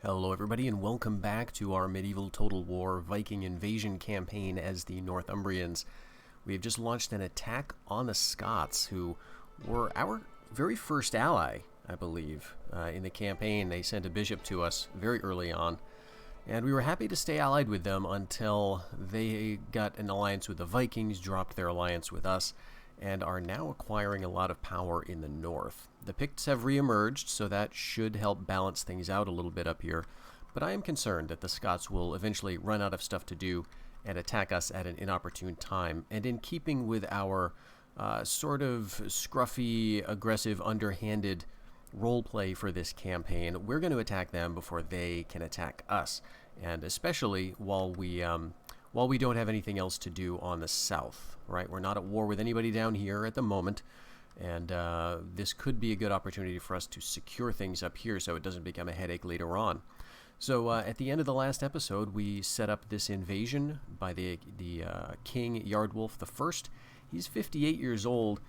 Hello everybody and welcome back to our medieval Total War Viking invasion campaign as the Northumbrians. We have just launched an attack on the Scots, who were our very first ally, I believe, in the campaign. They sent a bishop to us very early on, and we were happy to stay allied with them until they got an alliance with the Vikings, dropped their alliance with us, and are now acquiring a lot of power in the north. The Picts have re-emerged, so that should help balance things out a little bit up here, but I am concerned that the Scots will eventually run out of stuff to do and attack us at an inopportune time. And in keeping with our sort of scruffy, aggressive, underhanded roleplay for this campaign, we're going to attack them before they can attack us, and especially while we don't have anything else to do on the south, right? We're not at war with anybody down here at the moment, and this could be a good opportunity for us to secure things up here so it doesn't become a headache later on. So at the end of the last episode, we set up this invasion by the King Yardwulf I. He's 58 years old,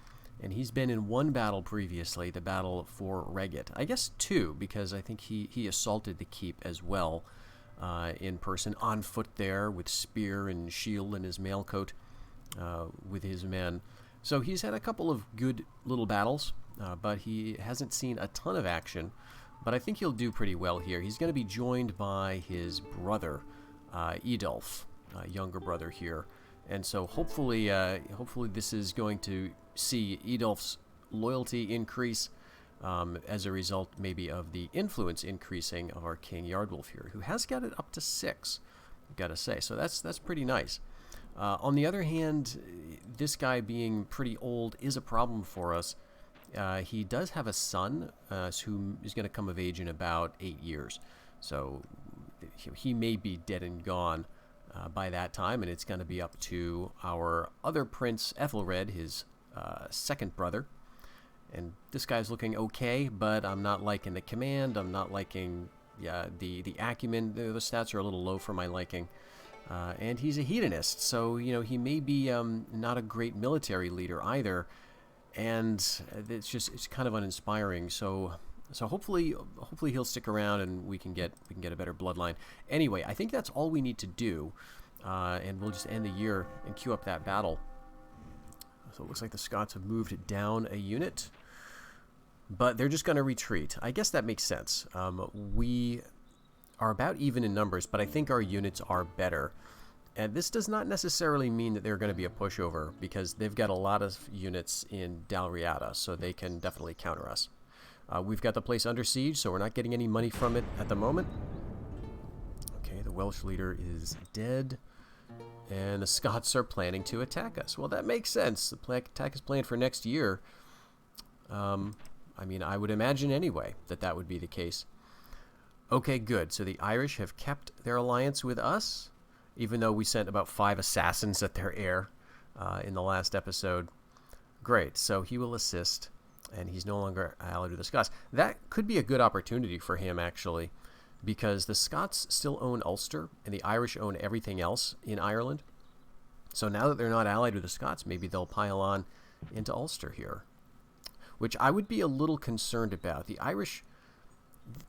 and he's been in one battle previously, the battle for Reggit. I guess two, because I think he assaulted the keep as well. In person, on foot there, with spear and shield and his mailcoat with his men. So he's had a couple of good little battles, but he hasn't seen a ton of action. But I think he'll do pretty well here. He's going to be joined by his brother, Edulf, younger brother here. And so hopefully this is going to see Edulf's loyalty increase, as a result maybe of the influence increasing of our King Yardwulf here, who has got it up to 6, I've got to say. So that's pretty nice. On the other hand, this guy being pretty old is a problem for us. He does have a son who is going to come of age in about 8 years. So he may be dead and gone by that time, and it's going to be up to our other prince, Ethelred, his second brother. And this guy's looking okay, but I'm not liking the command. I'm not liking the acumen. The stats are a little low for my liking. And he's a hedonist, so he may be not a great military leader either. And it's kind of uninspiring. So hopefully he'll stick around and we can get a better bloodline. Anyway, I think that's all we need to do, and we'll just end the year and queue up that battle. So it looks like the Scots have moved down a unit, but they're just going to retreat. I guess that makes sense. We are about even in numbers, but I think our units are better. And this does not necessarily mean that they're going to be a pushover, because they've got a lot of units in Dalriada, so they can definitely counter us. We've got the place under siege, so we're not getting any money from it at the moment. Okay, the Welsh leader is dead. And the Scots are planning to attack us. Well, that makes sense. The attack is planned for next year. I mean, I would imagine anyway that would be the case. Okay, good. So the Irish have kept their alliance with us, even though we sent about 5 assassins at their heir in the last episode. Great. So he will assist, and he's no longer allied with the Scots. That could be a good opportunity for him, actually, because the Scots still own Ulster, and the Irish own everything else in Ireland. So now that they're not allied with the Scots, maybe they'll pile on into Ulster here, which I would be a little concerned about. The Irish,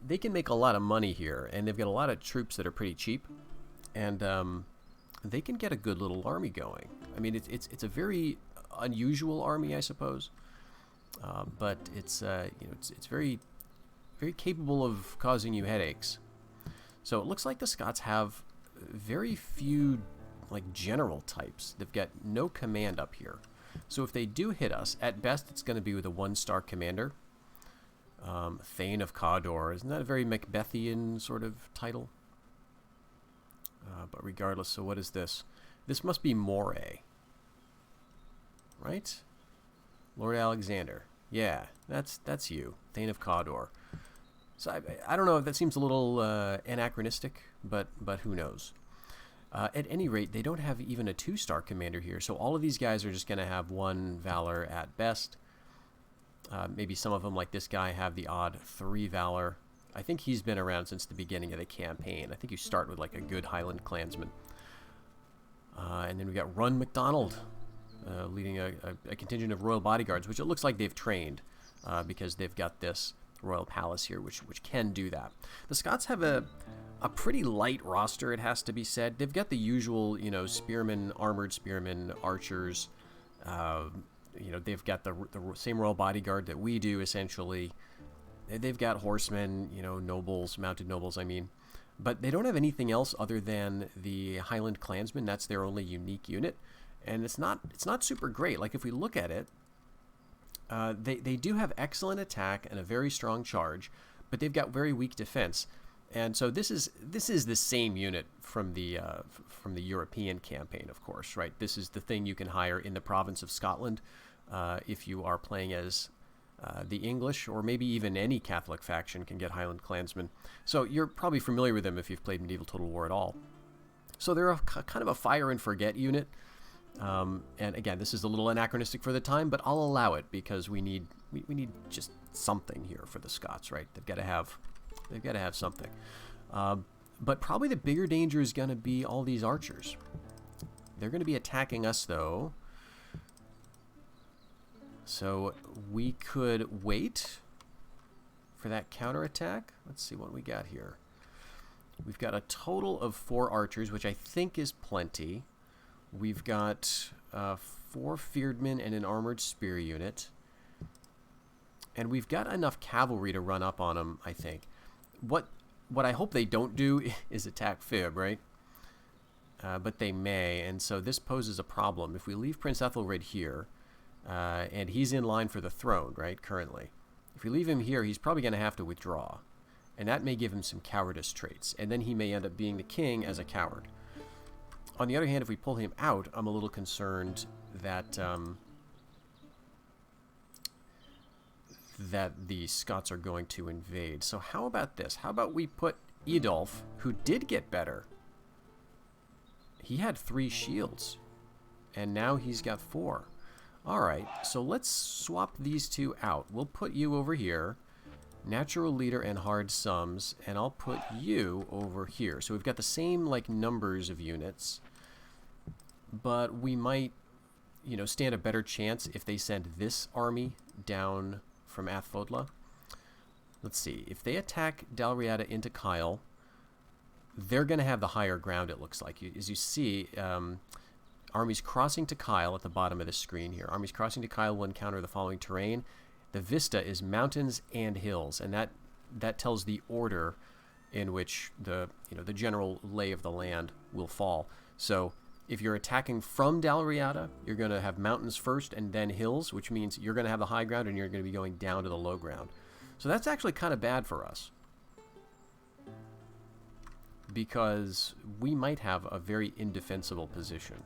they can make a lot of money here, and they've got a lot of troops that are pretty cheap, and they can get a good little army going. I mean, it's a very unusual army, I suppose, but it's very very capable of causing you headaches. So it looks like the Scots have very few general types. They've got no command up here. So if they do hit us, at best it's going to be with a 1-star commander. Thane of Cawdor. Isn't that a very Macbethian sort of title? But regardless, so what is this? This must be Moray, right? Lord Alexander. Yeah, that's you. Thane of Cawdor. So I don't know if that seems a little anachronistic, but who knows? At any rate, they don't have even a 2-star commander here, so all of these guys are just going to have 1 valor at best. Maybe some of them, like this guy, have the odd 3 valor. I think he's been around since the beginning of the campaign. I think you start with a good Highland clansman. And then we got Run MacDonald leading a contingent of royal bodyguards, which it looks like they've trained because they've got this royal palace here, which can do that. The Scots have a pretty light roster, it has to be said. They've got the usual, spearmen, armored spearmen, archers. They've got the same royal bodyguard that we do, essentially. They've got horsemen, nobles, mounted nobles, I mean. But they don't have anything else other than the Highland Clansmen. That's their only unique unit. And it's not super great. Like, if we look at it, they do have excellent attack and a very strong charge, but they've got very weak defense. And so this is the same unit from the European campaign, of course, right? This is the thing you can hire in the province of Scotland if you are playing as the English, or maybe even any Catholic faction can get Highland Clansmen. So you're probably familiar with them if you've played Medieval Total War at all. So they're kind of a fire and forget unit. And again, this is a little anachronistic for the time, but I'll allow it because we need just something here for the Scots, right? They've got to have something. But probably the bigger danger is going to be all these archers. They're going to be attacking us, though. So we could wait for that counterattack. Let's see what we got here. We've got a total of 4 archers, which I think is plenty. We've got 4 fearedmen and an armored spear unit. And we've got enough cavalry to run up on them, I think. What I hope they don't do is attack Fib, right? But they may, and so this poses a problem. If we leave Prince Ethelred here, and he's in line for the throne, right, currently. If we leave him here, he's probably going to have to withdraw. And that may give him some cowardice traits. And then he may end up being the king as a coward. On the other hand, if we pull him out, I'm a little concerned that that the Scots are going to invade. So how about this? How about we put Edulf, who did get better. He had 3 shields, and now he's got 4. Alright, so let's swap these 2 out. We'll put you over here, natural leader and hard sums, and I'll put you over here. So we've got the same, like, numbers of units, but we might, stand a better chance if they send this army down from Athfodla. Let's see. If they attack Dalriada into Kyle, they're going to have the higher ground, it looks like. As you see, armies crossing to Kyle at the bottom of the screen here. Armies crossing to Kyle will encounter the following terrain. The vista is mountains and hills, and that tells the order in which the general lay of the land will fall. So if you're attacking from Dalriada, you're going to have mountains first and then hills, which means you're going to have the high ground and you're going to be going down to the low ground. So that's actually kind of bad for us, because we might have a very indefensible position.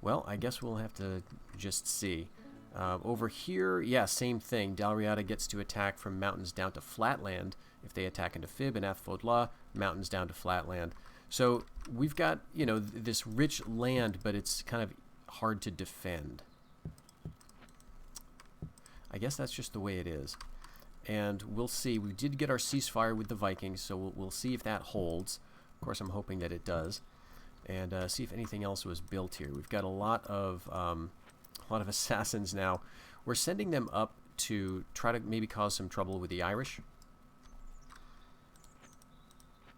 Well, I guess we'll have to just see. Over here, yeah, same thing. Dalriada gets to attack from mountains down to flatland. If they attack into Fib and Athfodla, mountains down to flatland. So we've got, this rich land, but it's kind of hard to defend. I guess that's just the way it is. And we'll see. We did get our ceasefire with the Vikings, so we'll see if that holds. Of course, I'm hoping that it does. And see if anything else was built here. We've got a lot of assassins now. We're sending them up to try to maybe cause some trouble with the Irish.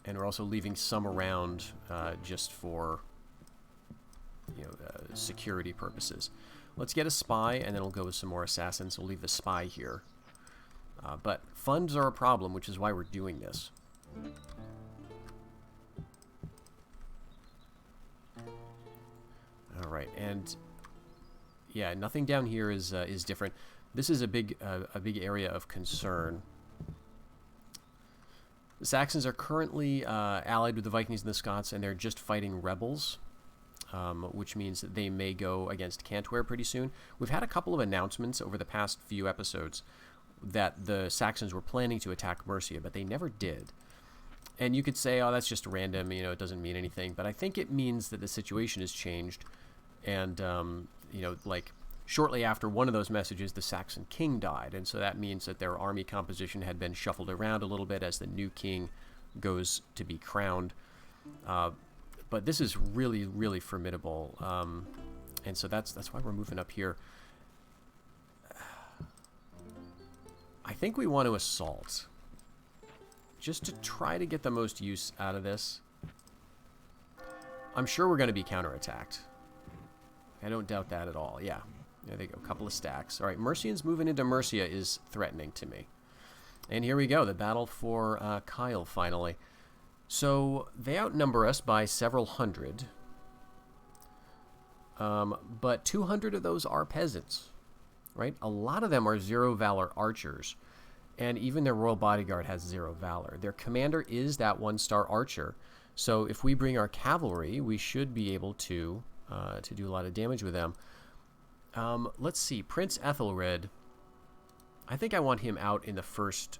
And we're also leaving some around just for security purposes. Let's get a spy, and then we'll go with some more assassins. We'll leave the spy here. But funds are a problem, which is why we're doing this. All right, and yeah, nothing down here is different. This is a big area of concern. The Saxons are currently allied with the Vikings and the Scots, and they're just fighting rebels, which means that they may go against Cantware pretty soon. We've had a couple of announcements over the past few episodes that the Saxons were planning to attack Mercia, but they never did. And you could say, oh, that's just random, it doesn't mean anything. But I think it means that the situation has changed. And, like, shortly after one of those messages, the Saxon king died. And so that means that their army composition had been shuffled around a little bit as the new king goes to be crowned. But this is really, really formidable. And so that's why we're moving up here. I think we want to assault. Just to try to get the most use out of this. I'm sure we're going to be counterattacked. I don't doubt that at all. Yeah. There they go. A couple of stacks. All right, Mercians moving into Mercia is threatening to me. And here we go. The battle for Kyle, finally. So they outnumber us by several hundred. But 200 of those are peasants. Right? A lot of them are 0 valor archers. And even their royal bodyguard has 0 valor. Their commander is that 1-star archer. So if we bring our cavalry, we should be able to do a lot of damage with them. Let's see. Prince Ethelred. I think I want him out in the first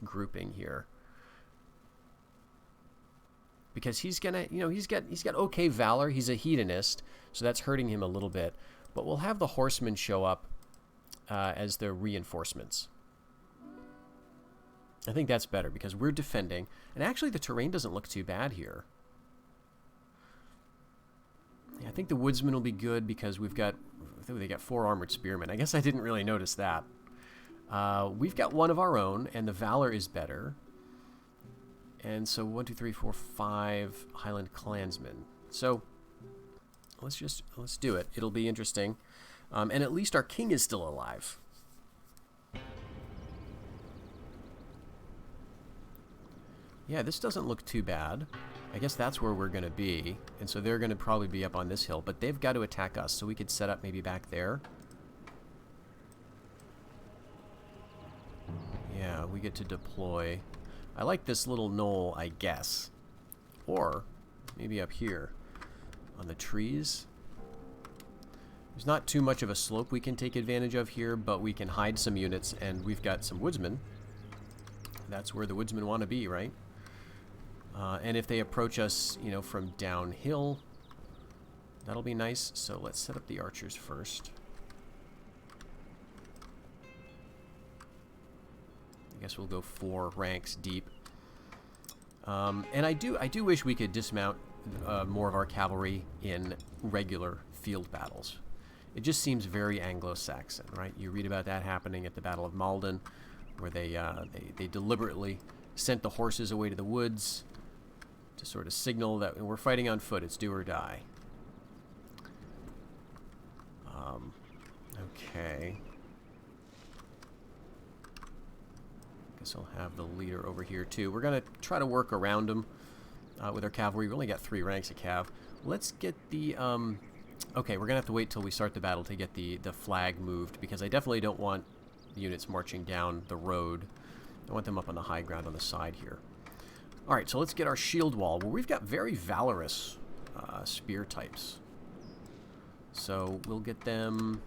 grouping here. Because he's gonna, he's got okay valor. He's a hedonist, so that's hurting him a little bit. But we'll have the horsemen show up as their reinforcements. I think that's better because we're defending. And actually the terrain doesn't look too bad here. Yeah, I think the woodsmen will be good because they got 4 armored spearmen. I guess I didn't really notice that. We've got 1 of our own, and the valor is better. And so 1, 2, 3, 4, 5 Highland clansmen. So let's do it. It'll be interesting. And at least our king is still alive. Yeah, this doesn't look too bad. I guess that's where we're going to be. And so they're going to probably be up on this hill. But they've got to attack us. So we could set up maybe back there. Yeah, we get to deploy. I like this little knoll, I guess. Or maybe up here on the trees. There's not too much of a slope we can take advantage of here, but we can hide some units, and we've got some woodsmen. That's where the woodsmen want to be, right? And if they approach us, from downhill, that'll be nice. So let's set up the archers first. I guess we'll go 4 ranks deep. And I do wish we could dismount more of our cavalry in regular field battles. It just seems very Anglo-Saxon, right? You read about that happening at the Battle of Malden, where they deliberately sent the horses away to the woods to sort of signal that we're fighting on foot. It's do or die. Okay. Guess I'll have the leader over here too. We're going to try to work around them with our cavalry. We only got 3 ranks of cav. Let's get the... okay, we're going to have to wait till we start the battle to get the flag moved, because I definitely don't want the units marching down the road. I want them up on the high ground on the side here. Alright, so let's get our shield wall, where we've got very valorous spear types. So we'll get them...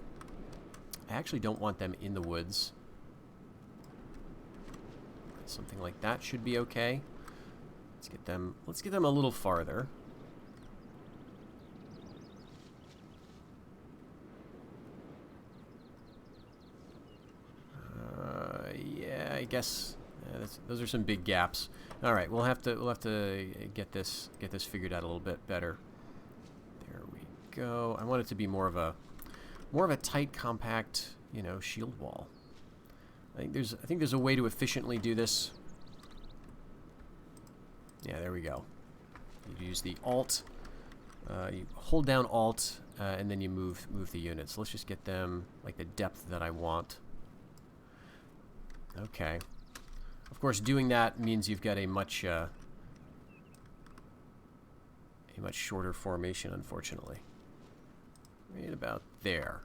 I actually don't want them in the woods. Something like that should be okay. Let's get them a little farther. Yeah, I guess those are some big gaps. All right, we'll have to get this figured out a little bit better. There we go. I want it to be more of a tight, compact, shield wall. I think there's a way to efficiently do this. Yeah, there we go. You use the Alt. You hold down Alt, and then you move the units. Let's just get them like the depth that I want. Okay. Of course, doing that means you've got a much shorter formation, unfortunately. Right about there.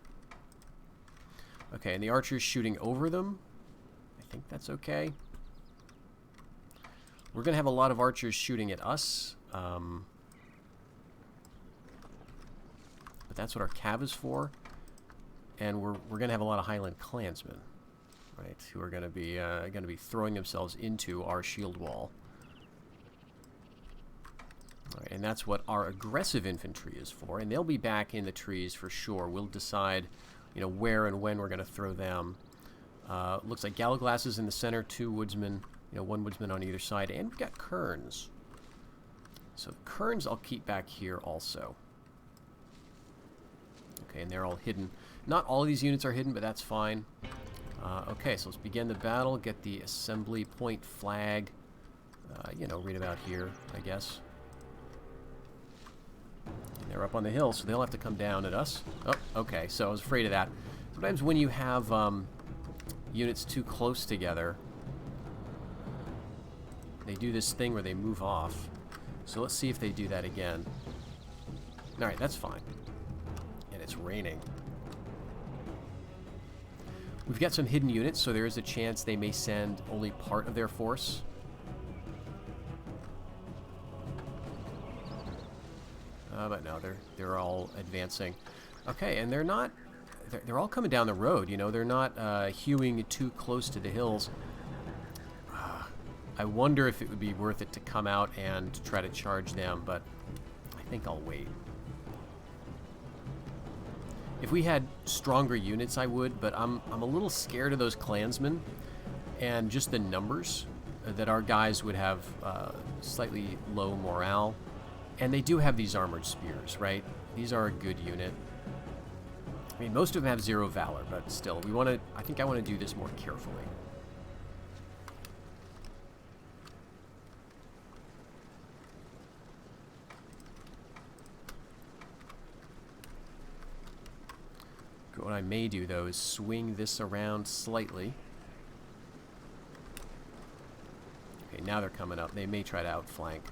Okay, and the archer's shooting over them. I think that's okay. We're going to have a lot of archers shooting at us. But that's what our cav is for. And we're going to have a lot of Highland clansmen, right, who are going to be throwing themselves into our shield wall. All right, and that's what our aggressive infantry is for, and they'll be back in the trees for sure. We'll decide, where and when we're going to throw them. Looks like Gallaglass is in the center, 2 woodsmen, 1 woodsman on either side, and we've got Kerns. So the Kerns I'll keep back here also. Okay, and they're all hidden. Not all of these units are hidden, but that's fine. Okay, so let's begin the battle. Get the assembly point flag. You know, read about here, I guess. And they're up on the hill, so they'll have to come down at us. Oh, okay, so I was afraid of that. Sometimes when you have units too close together, they do this thing where they move off. So let's see if they do that again. Alright, that's fine. And it's raining. We've got some hidden units, so there is a chance they may send only part of their force. But no, they're all advancing. Okay, and they're not... They're all coming down the road, you know. They're not hewing too close to the hills. I wonder if it would be worth it to come out and try to charge them, but I think I'll wait. If we had stronger units, I would, but I'm a little scared of those clansmen and just the numbers that our guys would have slightly low morale. And they do have these armored spears, right? These are a good unit. I mean, most of them have 0 valor, but still, we want to. I think I want to do this more carefully. What I may do, though, is swing this around slightly. Okay, now they're coming up. They may try to outflank.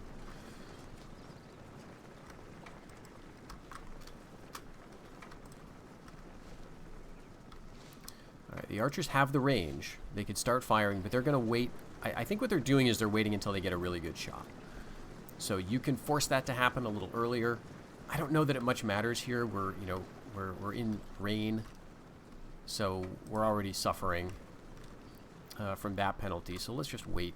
Alright, the archers have the range. They could start firing, but they're going to wait. I think what they're doing is they're waiting until they get a really good shot. So you can force that to happen a little earlier. I don't know that it much matters here. We're in rain, so we're already suffering from that penalty, so let's just wait.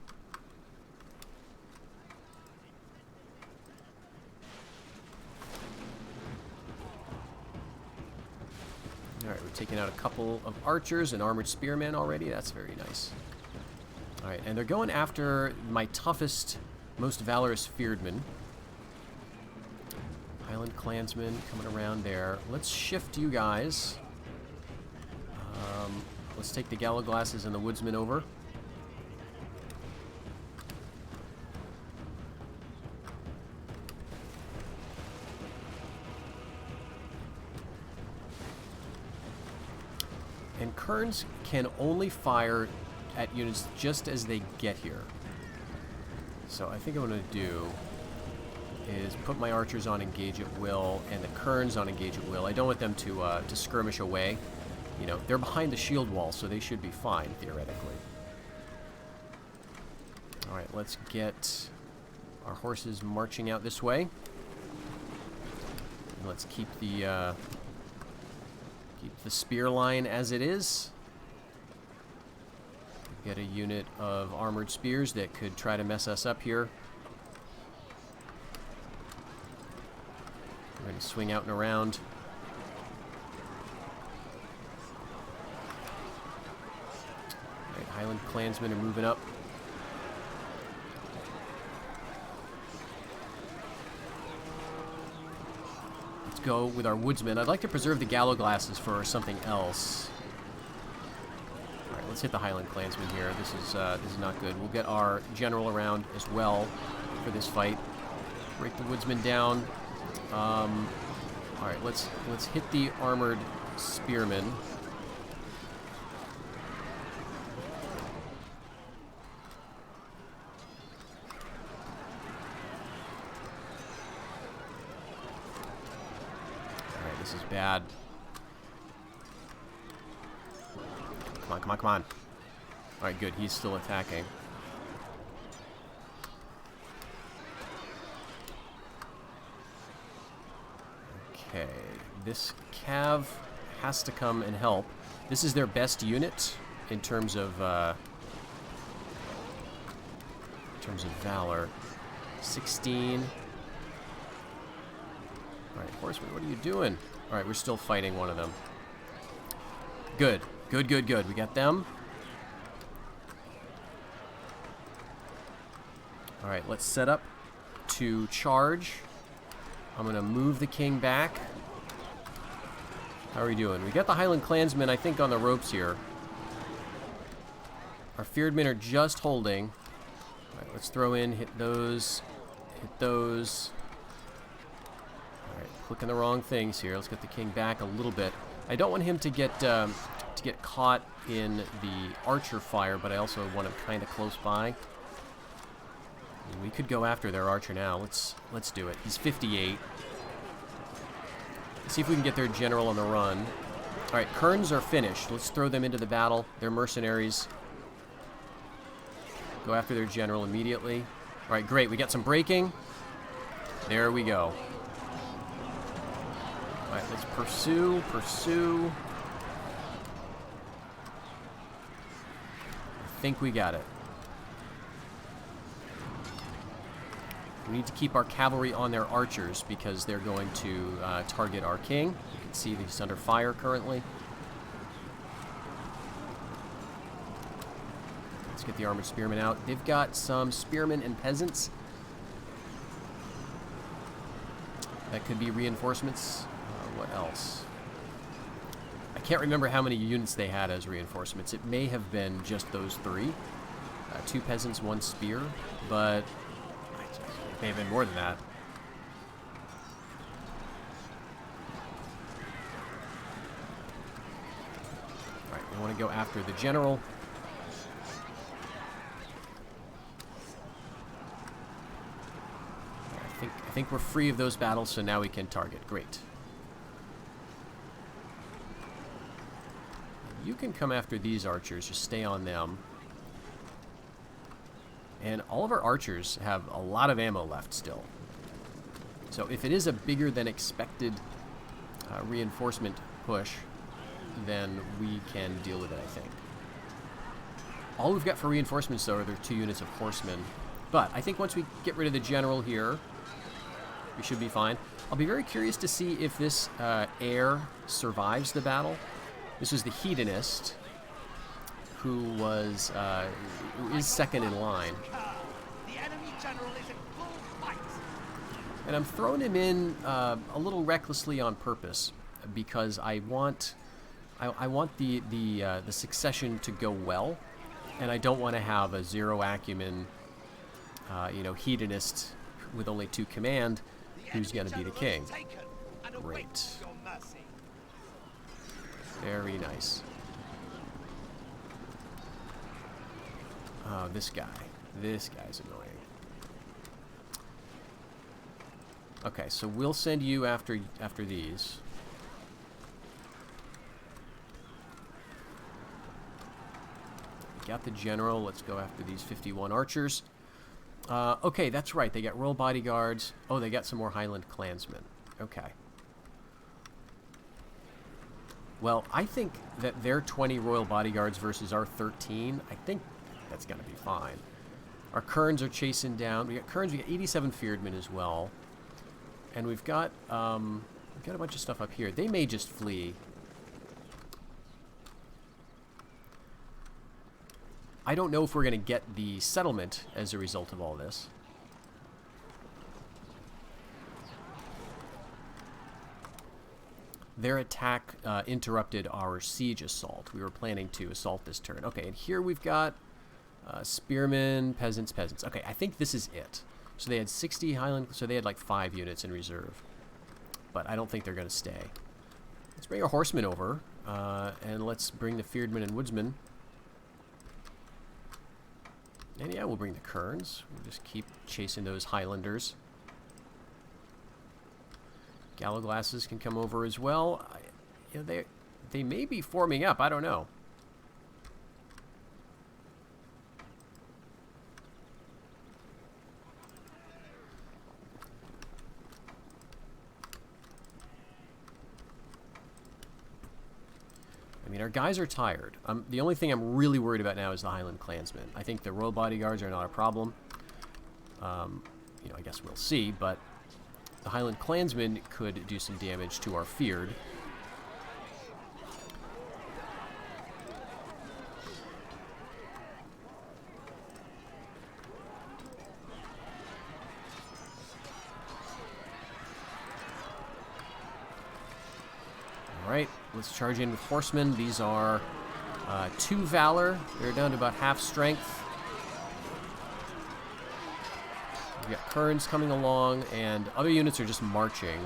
Alright, we're taking out a couple of archers and armored spearmen already. That's very nice. Alright, and they're going after my toughest, most valorous fearedmen. Highland clansmen coming around there. Let's shift you guys. Let's take the Gallowglasses and the Woodsmen over. And Kerns can only fire at units just as they get here. So I think what I'm going to do is put my archers on engage at will and the Kerns on engage at will. I don't want them to skirmish away. You know, they're behind the shield wall, so they should be fine, theoretically. Alright, let's get our horses marching out this way. And let's keep the spear line as it is. Get a unit of armored spears that could try to mess us up here. We're going to swing out and around. Right, Highland clansmen are moving up. Let's go with our woodsmen. I'd like to preserve the Gallowglasses for something else. All right, let's hit the Highland clansmen here. This is not good. We'll get our general around as well for this fight. Break the woodsmen down. All right, let's hit the armored spearmen. All right, this is bad. Come on, come on, come on. All right, good. He's still attacking. Okay, this cav has to come and help. This is their best unit in terms of valor. 16. All right, horsemen, what are you doing? All right, we're still fighting one of them. Good, good, good, good. We got them. All right, let's set up to charge. I'm going to move the king back. How are we doing? We got the Highland clansmen, I think, on the ropes here. Our Fearedmen are just holding. All right, let's throw in, hit those, hit those. All right, clicking the wrong things here. Let's get the king back a little bit. I don't want him to get caught in the archer fire, but I also want him kind of close by. I mean, we could go after their archer now. Let's do it. He's 58. Let's see if we can get their general on the run. All right, Kerns are finished. Let's throw them into the battle. They're mercenaries. Go after their general immediately. All right, great. We got some breaking. There we go. All right, let's pursue. I think we got it. We need to keep our cavalry on their archers because they're going to target our king. You can see he's under fire currently. Let's get the armored spearmen out. They've got some spearmen and peasants. That could be reinforcements. What else? I can't remember how many units they had as reinforcements. It may have been just those 3. 2 peasants, 1 spear, but it may have been more than that. All right, we want to go after the general. I think we're free of those battles, so now we can target. Great. You can come after these archers, just stay on them. And all of our archers have a lot of ammo left still. So if it is a bigger than expected reinforcement push, then we can deal with it, I think. All we've got for reinforcements, though, are their 2 units of horsemen. But I think once we get rid of the general here, we should be fine. I'll be very curious to see if this heir survives the battle. This is the hedonist, who is second in line. And I'm throwing him in a little recklessly on purpose because I want the succession to go well, and I don't want to have a 0 acumen, hedonist with only 2 command who's going to be the king. Great. Very nice. Oh, this guy. This guy's annoying. Okay, so we'll send you after these. Got the general. Let's go after these 51 archers. Okay, that's right. They got royal bodyguards. Oh, they got some more Highland clansmen. Okay. Well, I think that their 20 royal bodyguards versus our 13, I think that's going to be fine. Our Kerns are chasing down. We got Kerns. We got 87 Fearedmen as well. And we've got a bunch of stuff up here. They may just flee. I don't know if we're going to get the settlement as a result of all this. Their attack interrupted our siege assault. We were planning to assault this turn. Okay, and here we've got spearmen, peasants. Okay, I think this is it. So they had 60 Highland, so they had like 5 units in reserve. But I don't think they're going to stay. Let's bring our horsemen over, and let's bring the Fearedmen and Woodsmen. And yeah, we'll bring the Kerns. We'll just keep chasing those Highlanders. Gallowglasses can come over as well. They may be forming up. I don't know. I mean, our guys are tired. The only thing I'm really worried about now is the Highland clansmen. I think the royal bodyguards are not a problem. I guess we'll see, but the Highland clansmen could do some damage to our Feared. Alright, let's charge in with horsemen. These are 2 valor. They're down to about half strength. We've got Kerns coming along, and other units are just marching.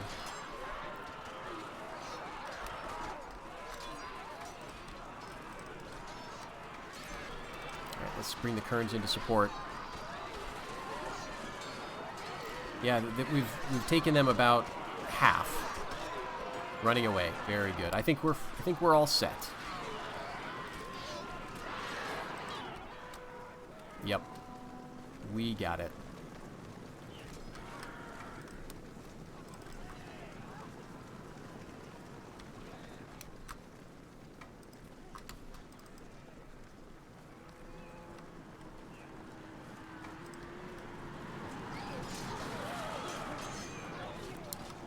Alright, let's bring the Kerns into support. Yeah, we've taken them about half. Running away. Very good. I think we're all set. Yep. We got it.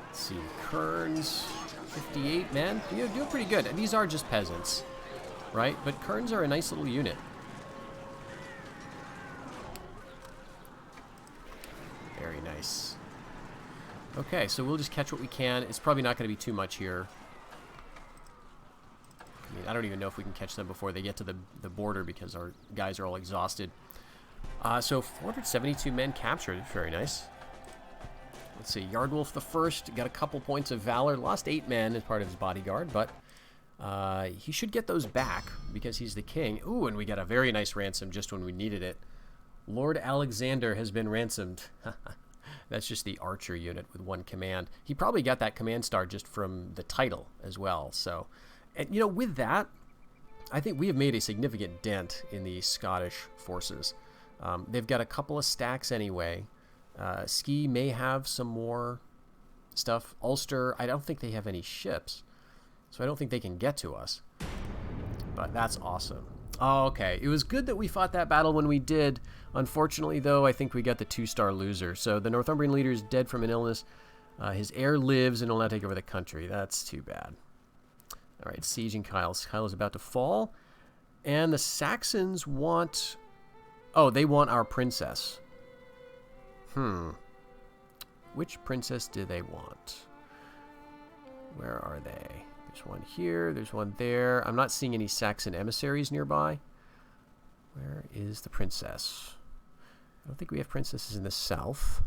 Let's see. Kerns. 58 men. You're doing pretty good. These are just peasants, right? But Kerns are a nice little unit. Very nice. Okay, so we'll just catch what we can. It's probably not going to be too much here. I mean, I don't even know if we can catch them before they get to the border because our guys are all exhausted. So 472 men captured. Very nice. Let's see, Yardwolf the First got a couple points of valor, lost 8 men as part of his bodyguard, but he should get those back because he's the king. Ooh, and we got a very nice ransom just when we needed it. Lord Alexander has been ransomed. That's just the archer unit with 1 command. He probably got that command star just from the title as well. So, and you know, with that, I think we have made a significant dent in the Scottish forces. They've got a couple of stacks anyway. Ski may have some more stuff. Ulster, I don't think they have any ships, so I don't think they can get to us. But that's awesome. Oh, okay. It was good that we fought that battle when we did. Unfortunately, though, I think we got the 2-star loser. So the Northumbrian leader is dead from an illness. His heir lives and will now take over the country. That's too bad. All right, sieging Kyle. Kyle is about to fall. And the Saxons want... Oh, they want our princess. Which princess do they want? Where are they? There's one here. There's one there. I'm not seeing any Saxon emissaries nearby. Where is the princess? I don't think we have princesses in the south.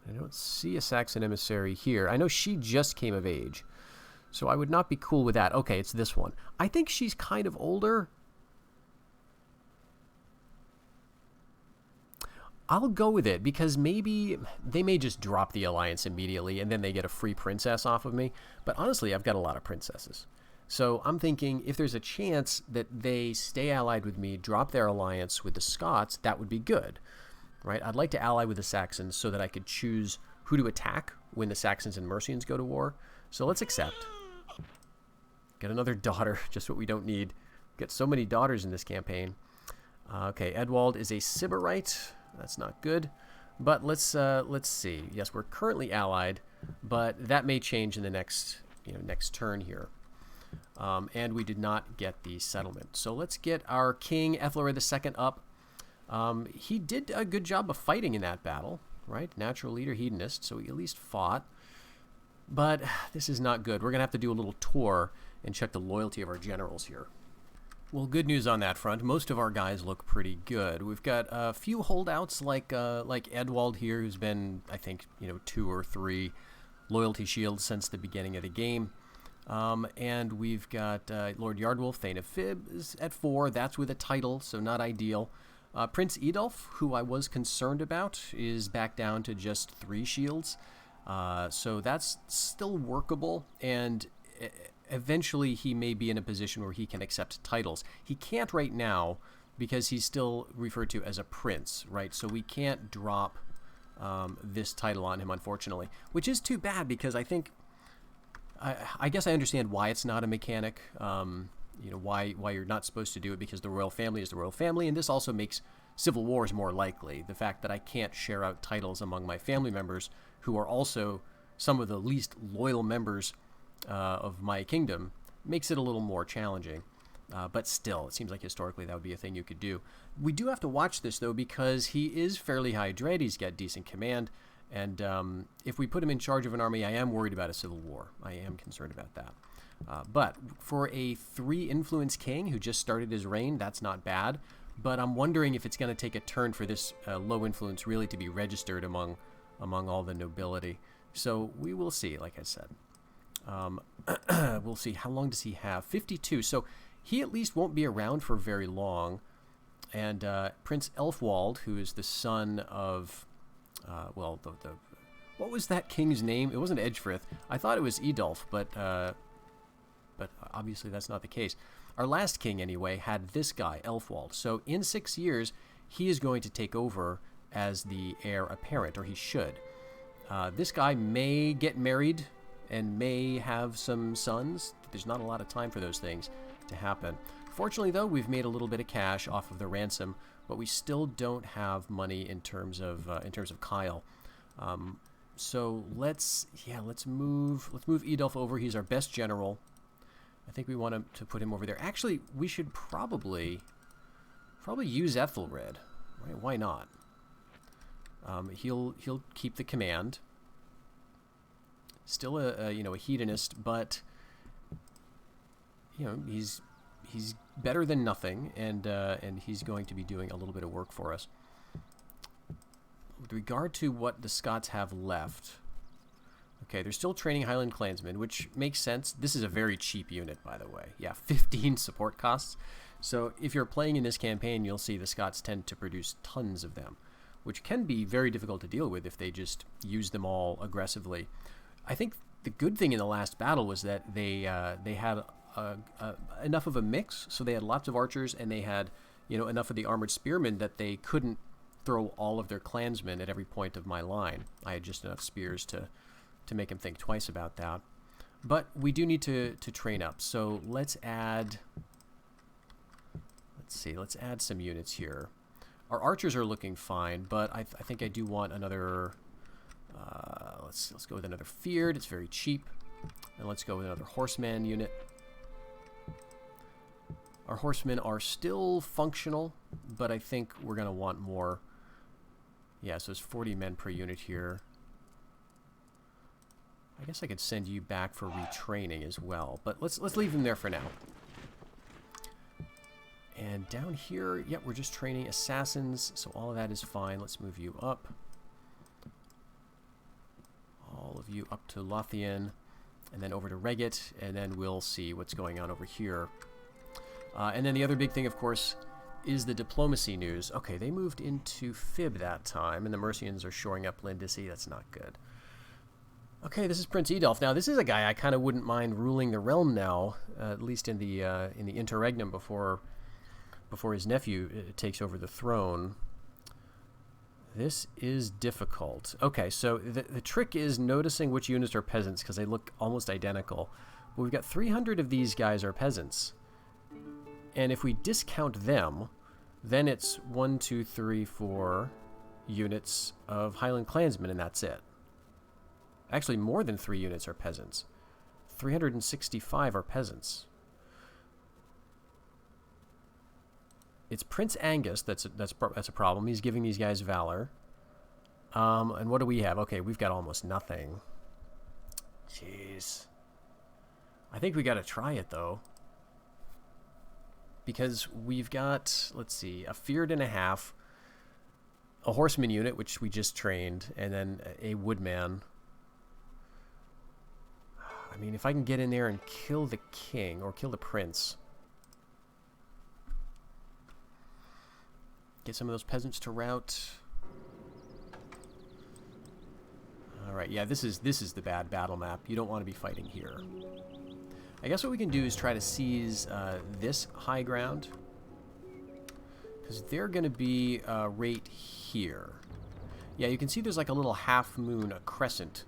I don't see a Saxon emissary here. I know she just came of age, so I would not be cool with that. Okay, it's this one. I think she's kind of older. I'll go with it because maybe they may just drop the alliance immediately and then they get a free princess off of me. But honestly, I've got a lot of princesses. So I'm thinking if there's a chance that they stay allied with me, drop their alliance with the Scots, that would be good, right? I'd like to ally with the Saxons so that I could choose who to attack when the Saxons and Mercians go to war. So let's accept. Get another daughter, just what we don't need. Get so many daughters in this campaign. Okay, Edwald is a Sybarite. That's not good, but let's see. Yes, we're currently allied, but that may change in the next turn here. And we did not get the settlement, so let's get our king Ethelred II up. He did a good job of fighting in that battle, right? Natural leader, hedonist, so he at least fought. But this is not good. We're gonna have to do a little tour and check the loyalty of our generals here. Well, good news on that front. Most of our guys look pretty good. We've got a few holdouts like Edwald here, who's been, I think, 2 or 3 loyalty shields since the beginning of the game. And we've got Lord Yardwolf, Thane of Fib, is at 4. That's with a title, so not ideal. Prince Edulf, who I was concerned about, is back down to just 3 shields. So that's still workable, and eventually he may be in a position where he can accept titles. He can't right now because he's still referred to as a prince, right? So we can't drop this title on him, unfortunately, which is too bad because I think, I guess I understand why it's not a mechanic, why you're not supposed to do it, because the royal family is the royal family, and this also makes civil wars more likely. The fact that I can't share out titles among my family members who are also some of the least loyal members of my kingdom makes it a little more challenging. But still, it seems like historically that would be a thing you could do. We do have to watch this, though, because he is fairly high dread. He's got decent command, And if we put him in charge of an army, I am worried about a civil war. I am concerned about that. But for a 3-influence king who just started his reign, that's not bad. But I'm wondering if it's going to take a turn for this low influence really to be registered among all the nobility. So we will see, like I said. We'll see. How long does he have? 52. So he at least won't be around for very long. And Prince Elfwald, who is the son of... well, what was that king's name? It wasn't Edgefrith. I thought it was Edulf, but obviously that's not the case. Our last king, anyway, had this guy, Elfwald. So in 6 years, he is going to take over as the heir apparent, or he should. This guy may get married and may have some sons. There's not a lot of time for those things to happen. Fortunately, though, we've made a little bit of cash off of the ransom, but we still don't have money in terms of Kyle. So let's move Edulf over. He's our best general. I think we want to put him over there. Actually, we should probably use Ethelred. Right? Why not? He'll keep the command. Still a hedonist, but he's better than nothing, and he's going to be doing a little bit of work for us. With regard to what the Scots have left, okay, they're still training Highland Clansmen, which makes sense. This is a very cheap unit, by the way. Yeah, 15 support costs. So if you're playing in this campaign, you'll see the Scots tend to produce tons of them, which can be very difficult to deal with if they just use them all aggressively. I think the good thing in the last battle was that they had enough of a mix, so they had lots of archers, and they had enough of the armored spearmen that they couldn't throw all of their clansmen at every point of my line. I had just enough spears to make him think twice about that. But we do need to train up, so let's add some units here. Our archers are looking fine, but I think I do want another. Let's go with another feared. It's very cheap, and let's go with another horseman unit. Our horsemen are still functional, but I think we're going to want more. Yeah, so it's 40 men per unit here. I guess I could send you back for retraining as well, but let's leave them there for now. And down here, yep, we're just training assassins, so all of that is fine. Let's move you up. All of you up to Lothian, and then over to Reggit, and then we'll see what's going on over here. And then the other big thing, of course, is the diplomacy news. Okay, they moved into Fib that time, and the Mercians are shoring up Lindisy. That's not good. Okay, this is Prince Edulf. Now, this is a guy I kind of wouldn't mind ruling the realm now, at least in the interregnum before his nephew takes over the throne. This is difficult. Okay, so the trick is noticing which units are peasants, because they look almost identical. But we've got 300 of these guys are peasants. And if we discount them, then it's 1, 2, 3, 4 units of Highland Clansmen, and that's it. Actually, more than 3 units are peasants. 365 are peasants. It's Prince Angus that's a problem. He's giving these guys valor. And what do we have? Okay, we've got almost nothing. Jeez. I think we got to try it, though. Because we've got, let's see, a feared and a half, a horseman unit, which we just trained, and then a woodman. I mean, if I can get in there and kill the king, or kill the prince. Get some of those peasants to rout. Alright, yeah, this is the bad battle map. You don't want to be fighting here. I guess what we can do is try to seize this high ground, because they're going to be right here. Yeah, you can see there's like a little half moon, a crescent,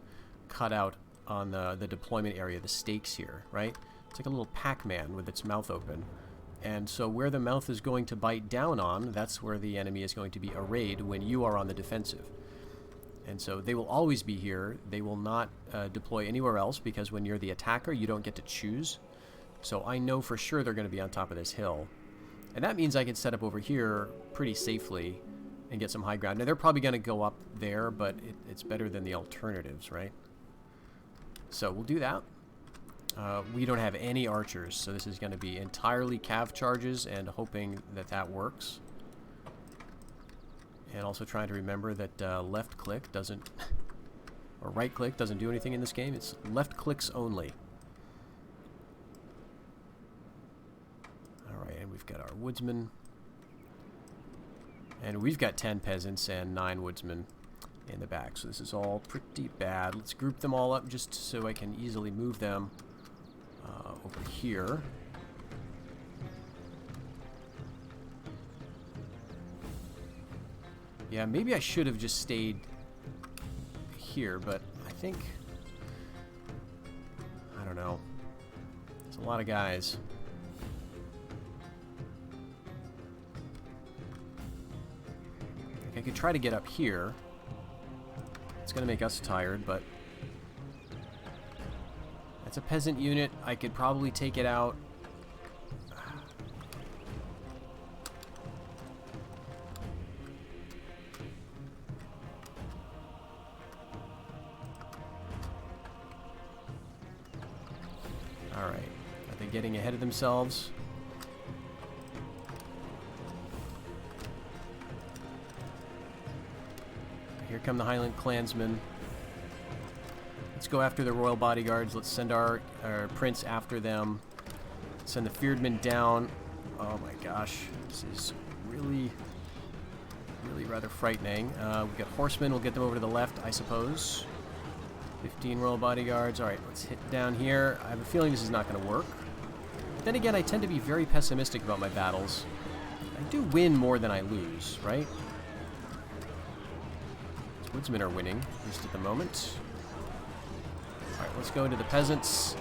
cut out on the deployment area, the stakes here, right? It's like a little Pac-Man with its mouth open. And so where the mouth is going to bite down on, that's where the enemy is going to be arrayed when you are on the defensive. And so they will always be here. They will not deploy anywhere else, because when you're the attacker, you don't get to choose. So I know for sure they're going to be on top of this hill. And that means I can set up over here pretty safely and get some high ground. Now, they're probably going to go up there, but it's better than the alternatives, right? So we'll do that. We don't have any archers, so this is going to be entirely cav charges and hoping that that works. And also trying to remember that left click doesn't, or right click doesn't do anything in this game. It's left clicks only. Alright, and we've got our woodsmen. And we've got 10 peasants and 9 woodsmen in the back. So this is all pretty bad. Let's group them all up just so I can easily move them over here. Yeah, maybe I should have just stayed here, but I think... I don't know. It's a lot of guys. I could try to get up here. It's going to make us tired, but... That's a peasant unit. I could probably take it out. Alright. Are they getting ahead of themselves? Here come the Highland Clansmen. Let's go after the royal bodyguards. Let's send our prince after them. Send the fearedmen down. Oh my gosh. This is really rather frightening. We've got horsemen. We'll get them over to the left, I suppose. 15 royal bodyguards. Alright, let's hit down here. I have a feeling this is not going to work. Then again, I tend to be very pessimistic about my battles. I do win more than I lose, right? These woodsmen are winning, at least at the moment. Alright, let's go into the peasants.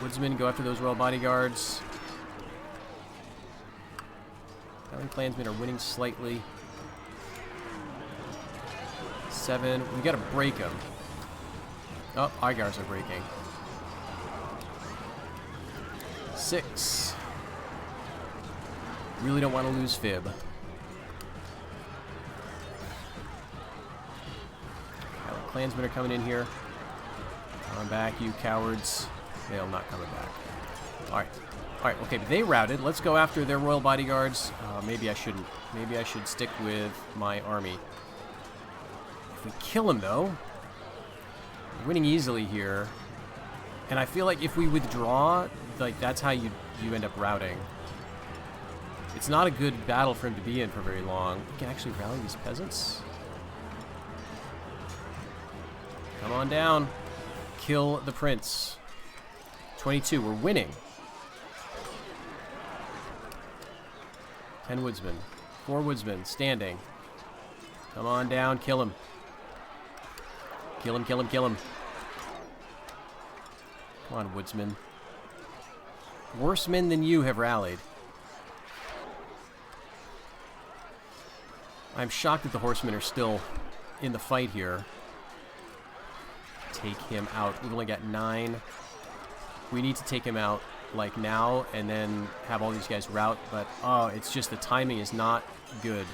Woodsmen, go after those royal bodyguards. Highland Clansmen are winning slightly. 7. We gotta break them. Oh, Igars are breaking. 6. Really don't want to lose Fib. Highland Clansmen are coming in here. Come back, you cowards. They'll not coming back. Alright. Alright, okay, but they routed. Let's go after their royal bodyguards. Maybe I shouldn't. Maybe I should stick with my army. If we kill him, though, we're winning easily here. And I feel like if we withdraw, like, that's how you end up routing. It's not a good battle for him to be in for very long. We can actually rally these peasants. Come on down. Kill the prince. 22. We're winning. 10 woodsmen. 4 woodsmen standing. Come on down. Kill him. Kill him, kill him, kill him. Come on, woodsmen. Worse men than you have rallied. I'm shocked that the horsemen are still in the fight here. Take him out. We've only got 9. We need to take him out, like, now, and then have all these guys rout, but, oh, it's just the timing is not good.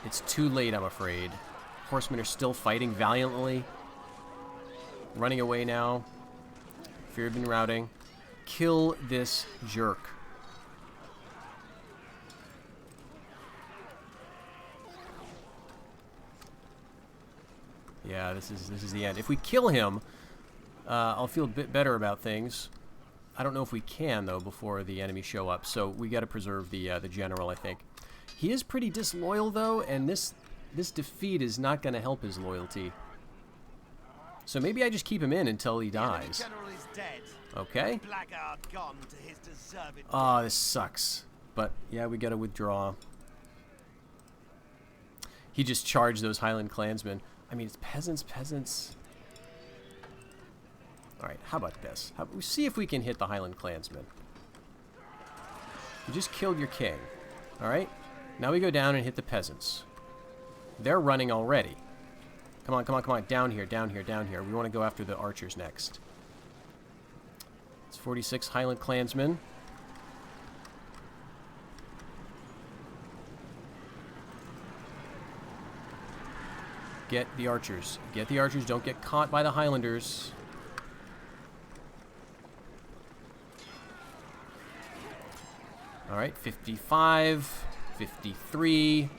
It's too late, I'm afraid. Horsemen are still fighting valiantly. Running away now. Fearedmen routing. Kill this jerk. Yeah, this is the end. If we kill him, I'll feel a bit better about things. I don't know if we can, though, before the enemy show up. So we got to preserve the general, I think. He is pretty disloyal, though, and this defeat is not going to help his loyalty. So maybe I just keep him in until he dies. Okay. Oh, this sucks. But yeah, we got to withdraw. He just charged those Highland Clansmen. I mean, it's peasants. Alright, how about this? We see if we can hit the Highland Clansmen. You just killed your king. Alright? Now we go down and hit the peasants. They're running already. Come on, come on, come on. Down here, down here, down here. We want to go after the archers next. It's 46 Highland Clansmen. Get the archers. Get the archers. Don't get caught by the Highlanders. Alright, 55, 53,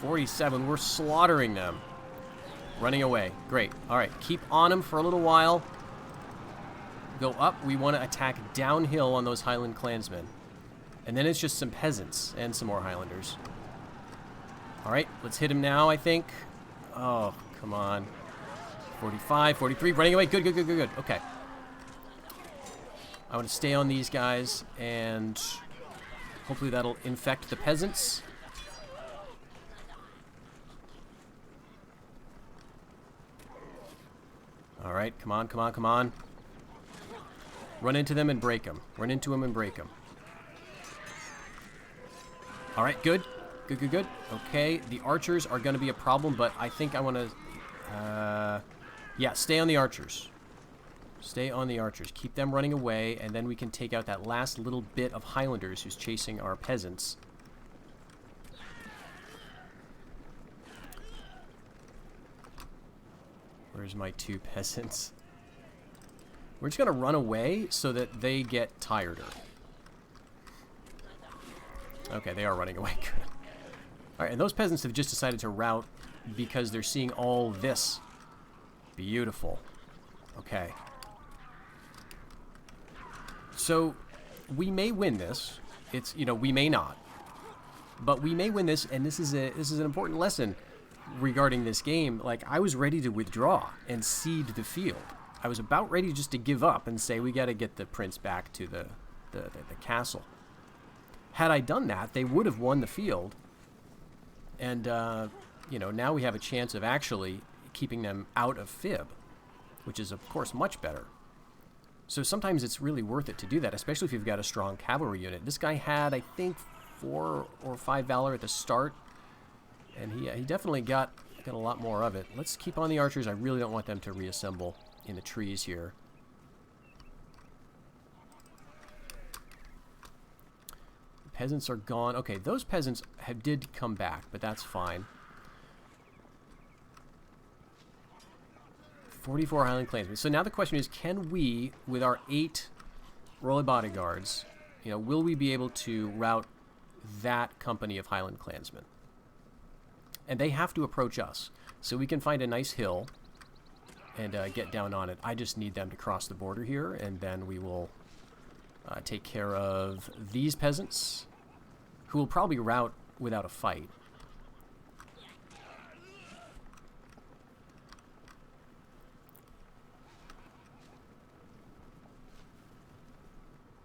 47. We're slaughtering them. Running away. Great. Alright, keep on them for a little while. Go up. We want to attack downhill on those Highland clansmen. And then it's just some peasants and some more Highlanders. Alright, let's hit him now, I think. Oh, come on. 45, 43. Running away. Good, good, good, good, good. Okay. I want to stay on these guys, and hopefully that'll infect the peasants. Alright, come on, come on, come on. Run into them and break them. Run into them and break them. Alright, good. Good, good, good. Okay, the archers are going to be a problem, but I think I want to... yeah, stay on the archers. Stay on the archers. Keep them running away, and then we can take out that last little bit of Highlanders who's chasing our peasants. Where's my 2 peasants? We're just going to run away so that they get tireder. Okay, they are running away. Good. Alright, and those peasants have just decided to rout because they're seeing all this. Beautiful. Okay. So, we may win this. It's, you know, we may not. But we may win this, and this is an important lesson regarding this game. Like, I was ready to withdraw and cede the field. I was about ready just to give up and say, we got to get the prince back to the castle. Had I done that, they would have won the field. And, you know, now we have a chance of actually keeping them out of Fib, which is, of course, much better. So sometimes it's really worth it to do that, especially if you've got a strong cavalry unit. This guy had, I think, 4 or 5 valor at the start, and he definitely got a lot more of it. Let's keep on the archers. I really don't want them to reassemble in the trees here. The peasants are gone. Okay, those peasants did come back, but that's fine. 44 Highland clansmen. So now the question is, can we, with our 8 royal bodyguards, you know, will we be able to rout that company of Highland clansmen? And they have to approach us. So we can find a nice hill and get down on it. I just need them to cross the border here, and then we will take care of these peasants, who will probably rout without a fight.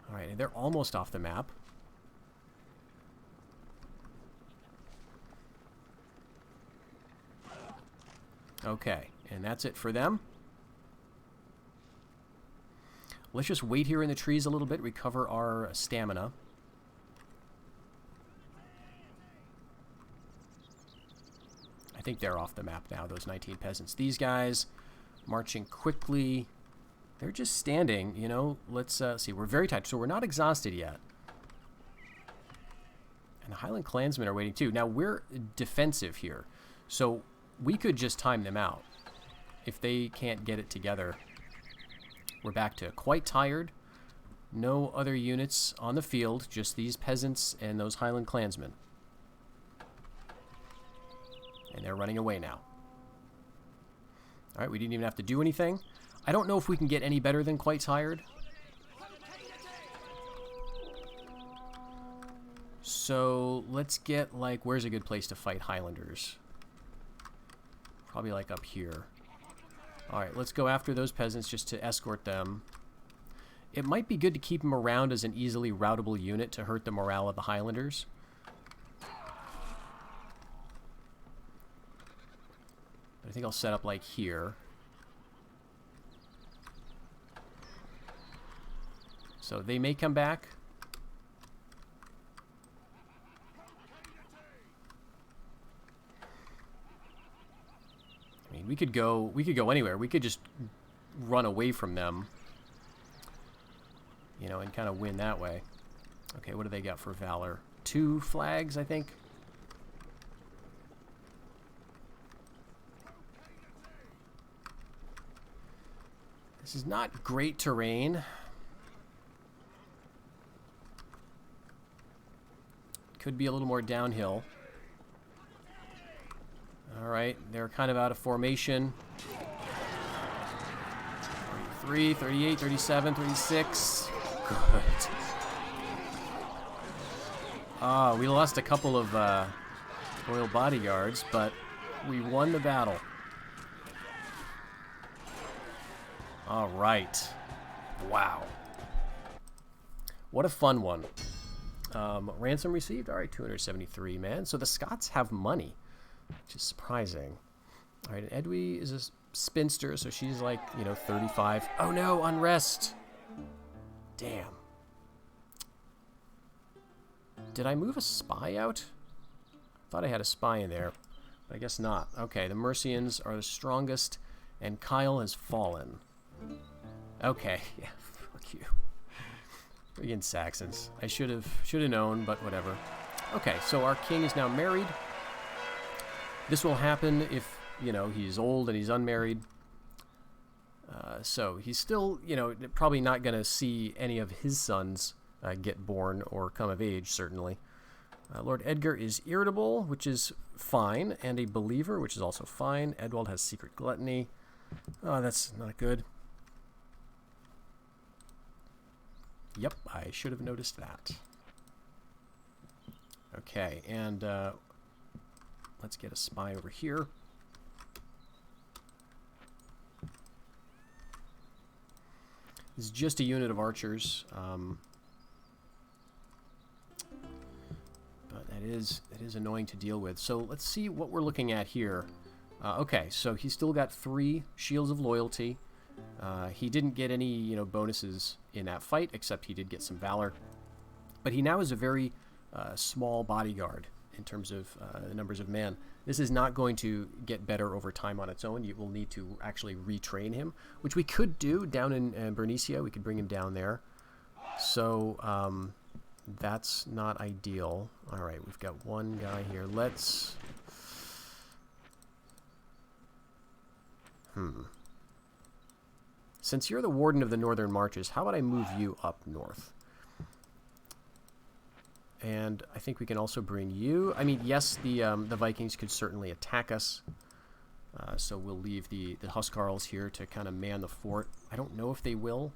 Alright, and they're almost off the map. Okay, and that's it for them. Let's just wait here in the trees a little bit, recover our stamina. I think they're off the map now, those 19 peasants. These guys marching quickly. They're just standing, you know. Let's see. We're very tight, so we're not exhausted yet. And the Highland clansmen are waiting too. Now, we're defensive here, so we could just time them out. If they can't get it together, we're back to quite tired. No other units on the field, just these peasants and those Highland clansmen. And they're running away now. Alright, we didn't even have to do anything. I don't know if we can get any better than quite tired. So let's get, like, where's a good place to fight Highlanders? Probably like up here. Alright, let's go after those peasants just to escort them. It might be good to keep them around as an easily routable unit to hurt the morale of the Highlanders. But I think I'll set up like here. So they may come back. I mean, we could go anywhere. We could just run away from them, you know, and kind of win that way. Okay, what do they got for valor? 2 flags, I think. This is not great terrain. Could be a little more downhill. Alright, they're kind of out of formation. 33, 38, 37, 36. Good. We lost a couple of royal bodyguards, but we won the battle. Alright. Wow. What a fun one. Ransom received? Alright, 273, man. So the Scots have money, which is surprising. Alright, and Edwy is a spinster, so she's like, you know, 35. Oh no, unrest! Damn. Did I move a spy out? Thought I had a spy in there, but I guess not. Okay, the Mercians are the strongest, and Kyle has fallen. Okay, yeah, fuck you. Friggin' Saxons. I should have known, but whatever. Okay, so our king is now married. This will happen if, you know, he's old and he's unmarried. So he's still, you know, probably not going to see any of his sons get born or come of age, certainly. Lord Edgar is irritable, which is fine, and a believer, which is also fine. Edwald has secret gluttony. Oh, that's not good. Yep, I should have noticed that. Okay, and let's get a spy over here. This is just a unit of archers, but that is annoying to deal with. So let's see what we're looking at here. Okay, so he's still got 3 shields of loyalty. He didn't get any, you know, bonuses in that fight, except he did get some valor. But he now is a very small bodyguard in terms of numbers of men. This is not going to get better over time on its own. You will need to actually retrain him, which we could do down in Bernicia. We could bring him down there. So that's not ideal. All right, we've got one guy here. Let's... Since you're the warden of the northern marches, how about I move you up north? And I think we can also bring you... I mean, yes, the Vikings could certainly attack us. So we'll leave the Huscarls here to kind of man the fort. I don't know if they will.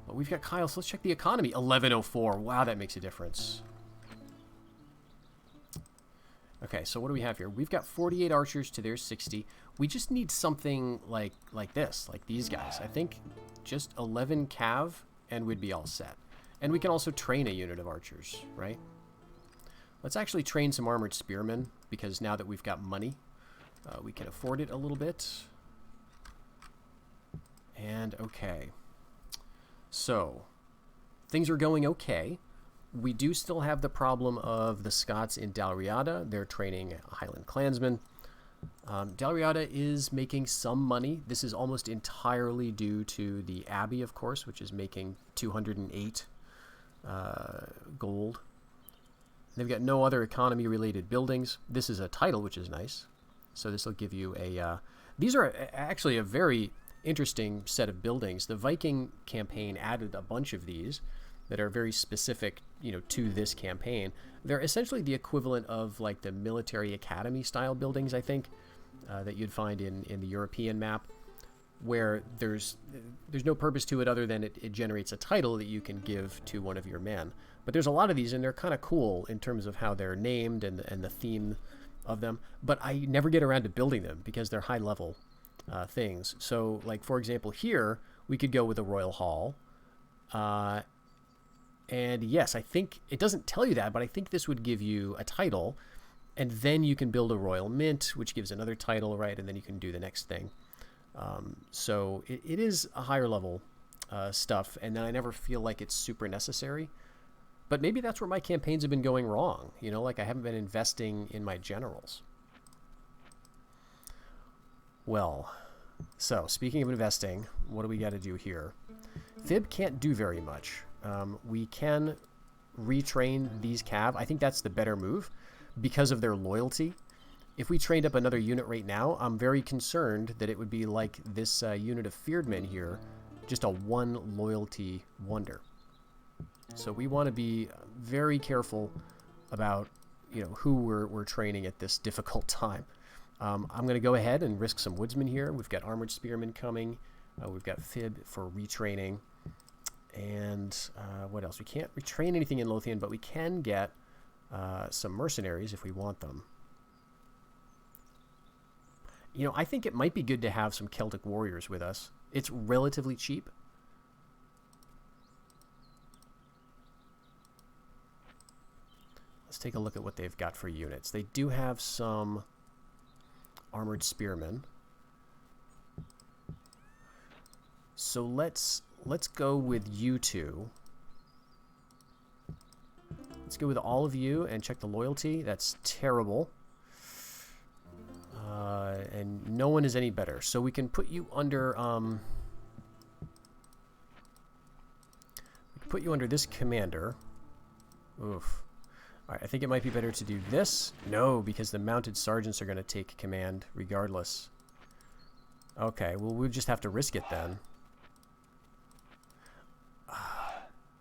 But we've got Kyle, so let's check the economy. 1104. Wow, that makes a difference. Okay, so what do we have here? We've got 48 archers to their 60. We just need something like this, like these guys. I think just 11 cav and we'd be all set. And we can also train a unit of archers, right? Let's actually train some armored spearmen, because now that we've got money, we can afford it a little bit. And okay. So, things are going okay. We do still have the problem of the Scots in Dalriada. They're training Highland clansmen. Dalriada is making some money. This is almost entirely due to the Abbey, of course, which is making 208 gold. They've got no other economy-related buildings. This is a title, which is nice. So this will give you a... these are actually a very interesting set of buildings. The Viking campaign added a bunch of these that are very specific, you know, to this campaign. They're essentially the equivalent of like the military academy style buildings, I think, that you'd find in the European map, where there's no purpose to it other than it generates a title that you can give to one of your men. But there's a lot of these, and they're kind of cool in terms of how they're named and the theme of them. But I never get around to building them because they're high level things. So, like for example, here we could go with a royal hall. And yes, I think it doesn't tell you that, but I think this would give you a title, and then you can build a royal mint, which gives another title, right? And then you can do the next thing. So it is a higher level stuff, and then I never feel like it's super necessary. But maybe that's where my campaigns have been going wrong. You know, like I haven't been investing in my generals. Well, so speaking of investing, what do we got to do here? Fib can't do very much. We can retrain these cav. I think that's the better move because of their loyalty. if we trained up another unit right now, I'm very concerned that it would be like this unit of feared men here, just a 1 loyalty wonder. So we want to be very careful about, you know, who we're training at this difficult time. I'm going to go ahead and risk some woodsmen here. We've got armored spearmen coming. We've got Fib for retraining. And what else? We can't retrain anything in Lothian, but we can get some mercenaries if we want them. You know, I think it might be good to have some Celtic warriors with us. It's relatively cheap. Let's take a look at what they've got for units. They do have some armored spearmen. So let's go with you two. Let's go with all of you and check the loyalty. That's terrible. And no one is any better. So we can put you under this commander. Oof. Alright, I think it might be better to do this. No, because the mounted sergeants are going to take command regardless. Okay, well, we'll just have to risk it then.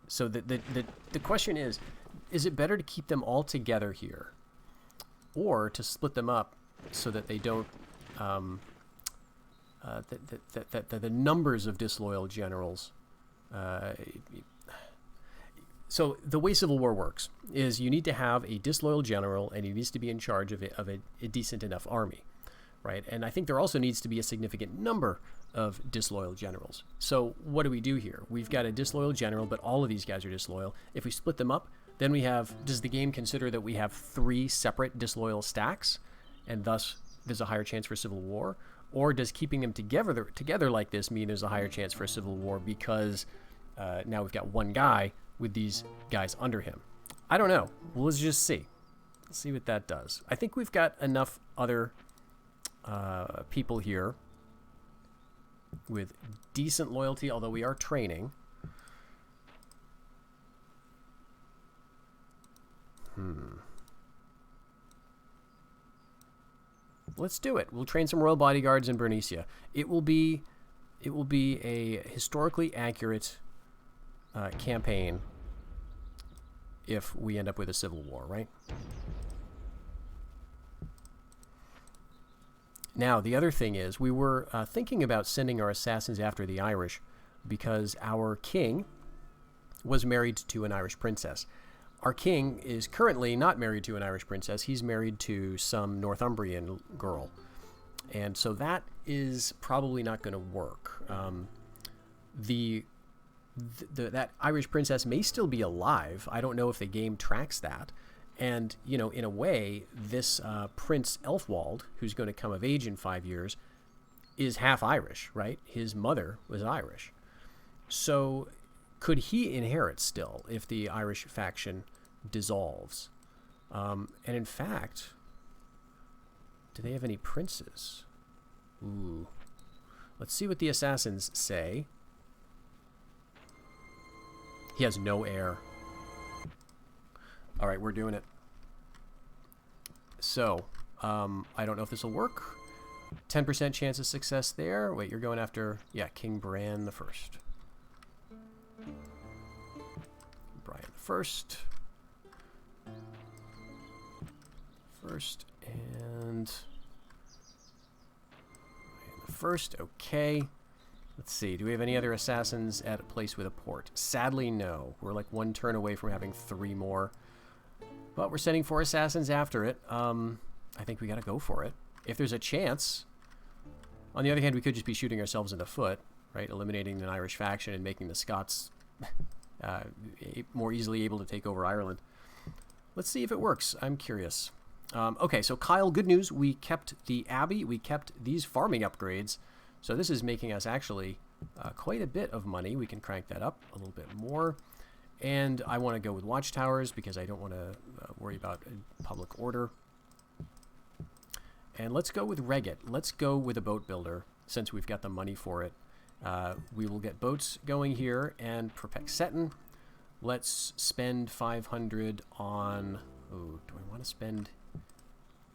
So the question is it better to keep them all together here? Or to split them up so that they don't... that the numbers of disloyal generals... So the way Civil War works is you need to have a disloyal general, and he needs to be in charge of a decent enough army, right? And I think there also needs to be a significant number of disloyal generals. So what do we do here? We've got a disloyal general, but all of these guys are disloyal. If we split them up, then we have... Does the game consider that we have 3 separate disloyal stacks, and thus there's a higher chance for civil war? Or does keeping them together like this mean there's a higher chance for civil war because now we've got one guy with these guys under him? I don't know. Well, let's just see. Let's see what that does. I think we've got enough other people here with decent loyalty, although we are training. Let's do it. We'll train some royal bodyguards in Bernicia. It will be a historically accurate campaign if we end up with a civil war, right? Now, the other thing is, we were thinking about sending our assassins after the Irish because our king was married to an Irish princess. Our king is currently not married to an Irish princess. He's married to some Northumbrian girl. And so that is probably not going to work. That Irish princess may still be alive. I don't know if the game tracks that. And, you know, in a way, this Prince Elfwald, who's going to come of age in 5 years, is half Irish, right? His mother was Irish. So could he inherit still if the Irish faction dissolves? And in fact, do they have any princes? Ooh. Let's see what the assassins say. He has no heir. All right, we're doing it. So, I don't know if this will work. 10% chance of success there. Wait, you're going after, yeah, King Brian the First. Brian the First. And Brian the First, okay. Let's see, do we have any other assassins at a place with a port? Sadly, no. We're like 1 turn away from having 3 more. But we're sending 4 assassins after it. I think we gotta go for it. If there's a chance. On the other hand, we could just be shooting ourselves in the foot, right? Eliminating an Irish faction and making the Scots more easily able to take over Ireland. Let's see if it works. I'm curious. Okay, so Kyle, good news. We kept the Abbey. We kept these farming upgrades. So this is making us actually quite a bit of money. We can crank that up a little bit more. And I want to go with watchtowers because I don't want to worry about public order. And let's go with Reggit. Let's go with a boat builder since we've got the money for it. We will get boats going here and Perpexeton. Let's spend 500 on... Oh, do I want to spend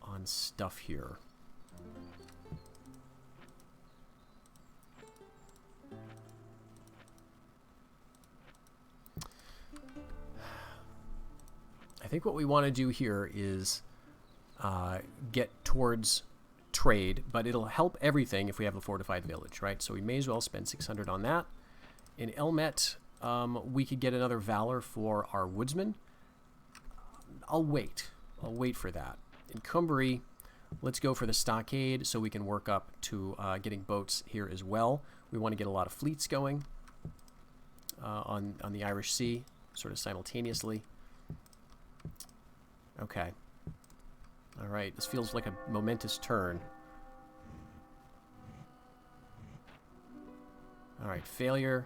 on stuff here. I think what we want to do here is get towards trade, but it'll help everything if we have a fortified village, right? So we may as well spend 600 on that. In Elmet, we could get another valor for our woodsman. I'll wait for that. In Cumbria, let's go for the stockade so we can work up to getting boats here as well. We want to get a lot of fleets going on the Irish Sea, sort of simultaneously. Okay. All right, this feels like a momentous turn. All right, failure,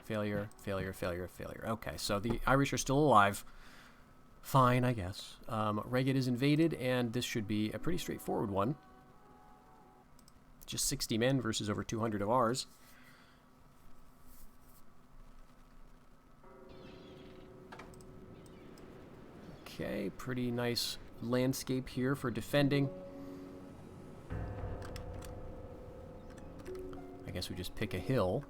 failure, failure, failure, failure. Okay, so the Irish are still alive. Fine, I guess. Regged is invaded, and this should be a pretty straightforward one. Just 60 men versus over 200 of ours. Okay, pretty nice landscape here for defending. I guess we just pick a hill.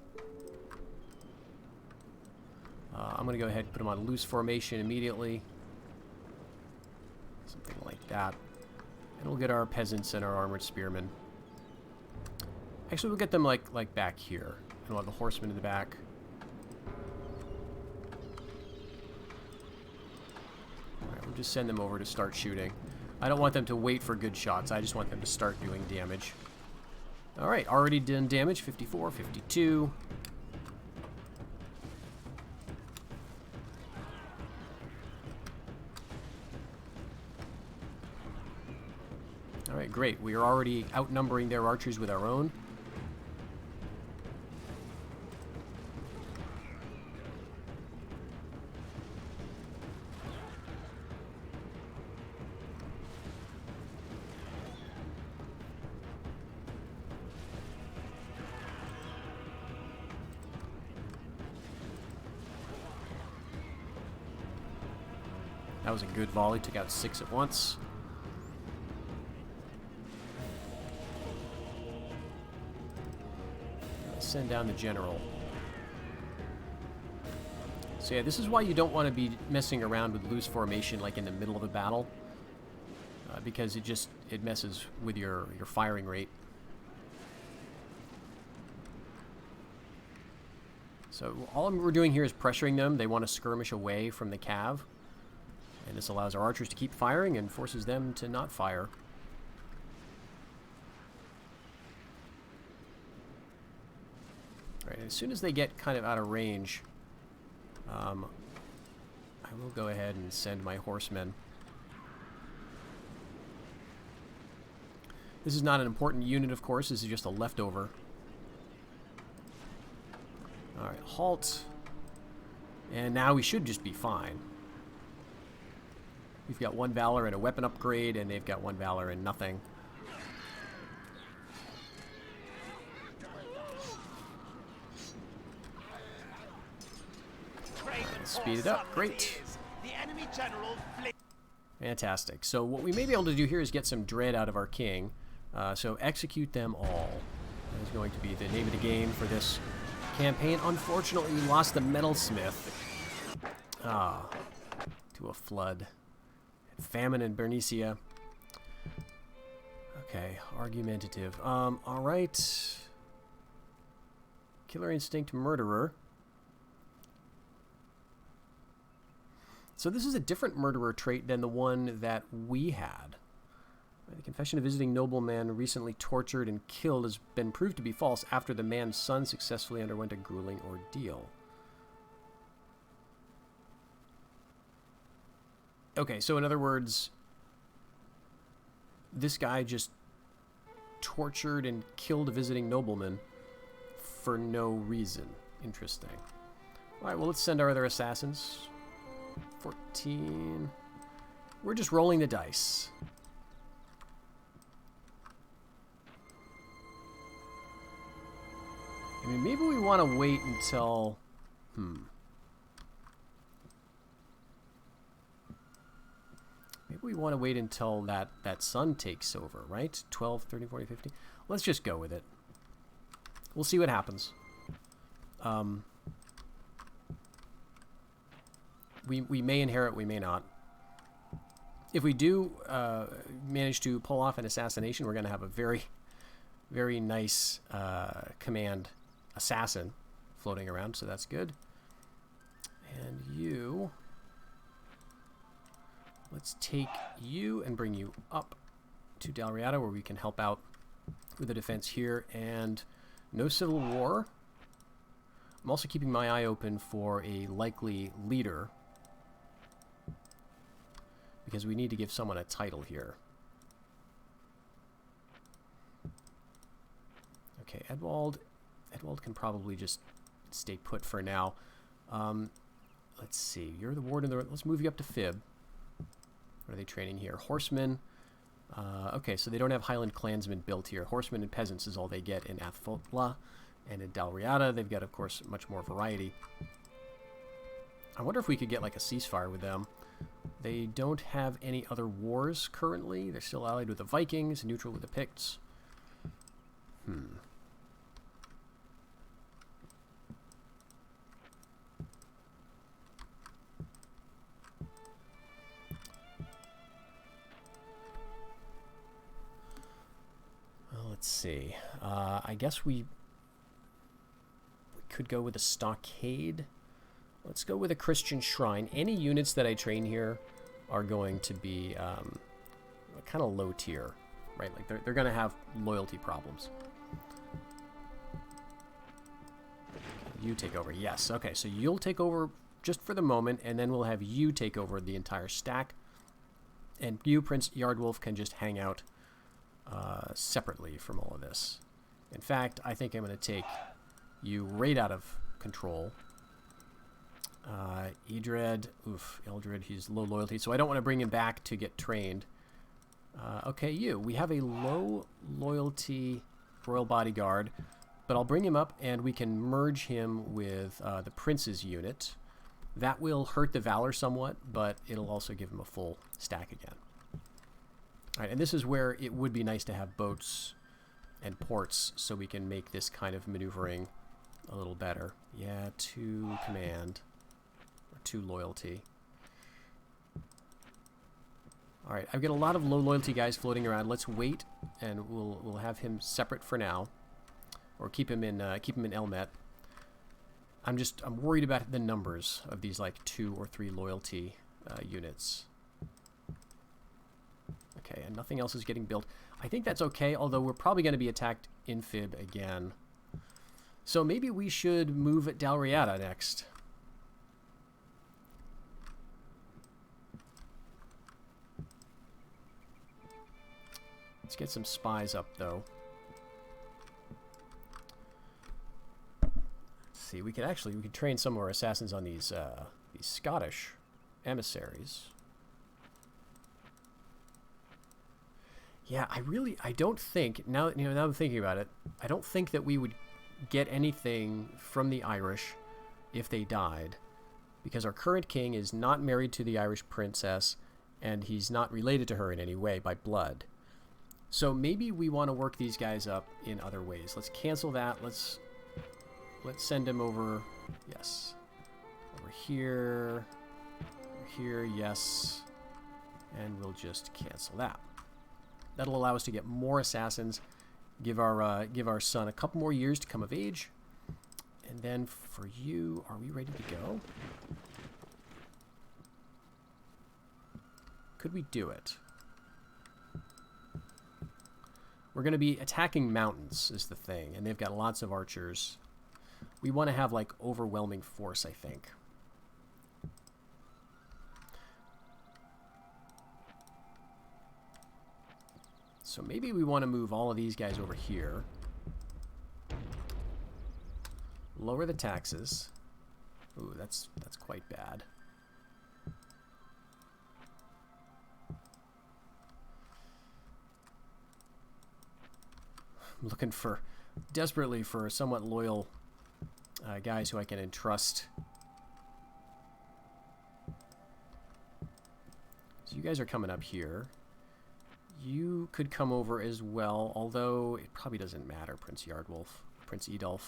I'm going to go ahead and put them on loose formation immediately. Something like that. And we'll get our peasants and our armored spearmen. Actually, we'll get them like back here. And we'll have the horsemen in the back. Alright, we'll just send them over to start shooting. I don't want them to wait for good shots. I just want them to start doing damage. Alright, already done damage. 54, 52. Alright, great. We are already outnumbering their archers with our own. That was a good volley. Took out 6 at once. Send down the general. So yeah, this is why you don't want to be messing around with loose formation like in the middle of a battle, because it messes with your firing rate. So all we're doing here is pressuring them. They want to skirmish away from the cav, and this allows our archers to keep firing and forces them to not fire. Right, as soon as they get kind of out of range, I will go ahead and send my horsemen. This is not an important unit, of course. This is just a leftover. Alright, halt. And now we should just be fine. We've got 1 valor and a weapon upgrade, and they've got 1 valor and nothing. Speed it up. Great. Fantastic. So what we may be able to do here is get some dread out of our king. So execute them all. That is going to be the name of the game for this campaign. Unfortunately, we lost the metalsmith to a flood. Famine in Bernicia. Okay, argumentative. Alright. Killer instinct murderer. So this is a different murderer trait than the one that we had. The confession of visiting nobleman recently tortured and killed has been proved to be false after the man's son successfully underwent a grueling ordeal. Okay, so in other words, this guy just tortured and killed a visiting nobleman for no reason. Interesting. Alright, well, let's send our other assassins. 14. We're just rolling the dice. I mean, maybe we want to wait until... Maybe we want to wait until that sun takes over, right? 12, 30, 40, 50. Let's just go with it. We'll see what happens. We may inherit, we may not. If we do manage to pull off an assassination, we're going to have a very, very nice command assassin floating around, so that's good. And you... Let's take you and bring you up to Dalriada, where we can help out with the defense here. And no civil war. I'm also keeping my eye open for a likely leader, because we need to give someone a title here. Okay, Edwald can probably just stay put for now. Let's see. You're the warden. Let's move you up to Fib. What are they training here? Horsemen. Okay, so they don't have Highland clansmen built here. Horsemen and peasants is all they get in Athfotla. And in Dalriada, they've got, of course, much more variety. I wonder if we could get, like, a ceasefire with them. They don't have any other wars currently. They're still allied with the Vikings, neutral with the Picts. Well, let's see. I guess we could go with a stockade. Let's go with a Christian shrine. Any units that I train here are going to be kind of low tier, right? Like they're going to have loyalty problems. You take over. Yes. Okay, so you'll take over just for the moment, and then we'll have you take over the entire stack. And you, Prince Yardwolf, can just hang out separately from all of this. In fact, I think I'm going to take you right out of control. Eldred, he's low loyalty, so I don't want to bring him back to get trained. Okay, we have a low loyalty royal bodyguard, but I'll bring him up and we can merge him with the prince's unit. That will hurt the valor somewhat, but it'll also give him a full stack again. All right, and this is where it would be nice to have boats and ports so we can make this kind of maneuvering a little better. Yeah, 2 command. 2 loyalty. All right, I've got a lot of low loyalty guys floating around. Let's wait, and we'll have him separate for now, or keep him in Elmet. I'm worried about the numbers of these like 2 or 3 loyalty units. Okay, and nothing else is getting built. I think that's okay, although we're probably going to be attacked in Fib again. So maybe we should move at Dalriada next. Let's get some spies up, though. Let's see, we could train some of our assassins on these Scottish emissaries. Yeah, I don't think, now I'm thinking about it, I don't think that we would get anything from the Irish if they died, because our current king is not married to the Irish princess, and he's not related to her in any way by blood. So maybe we want to work these guys up in other ways. Let's cancel that. Let's send him over. Yes. Over here. Over here. Yes. And we'll just cancel that. That'll allow us to get more assassins. Give our son a couple more years to come of age. And then for you, are we ready to go? Could we do it? We're going to be attacking mountains is the thing, and they've got lots of archers. We want to have, like, overwhelming force, I think. So maybe we want to move all of these guys over here. Lower the taxes. Ooh, that's quite bad. I'm looking desperately for somewhat loyal guys who I can entrust. So you guys are coming up here. You could come over as well, although it probably doesn't matter, Prince Prince Edulf.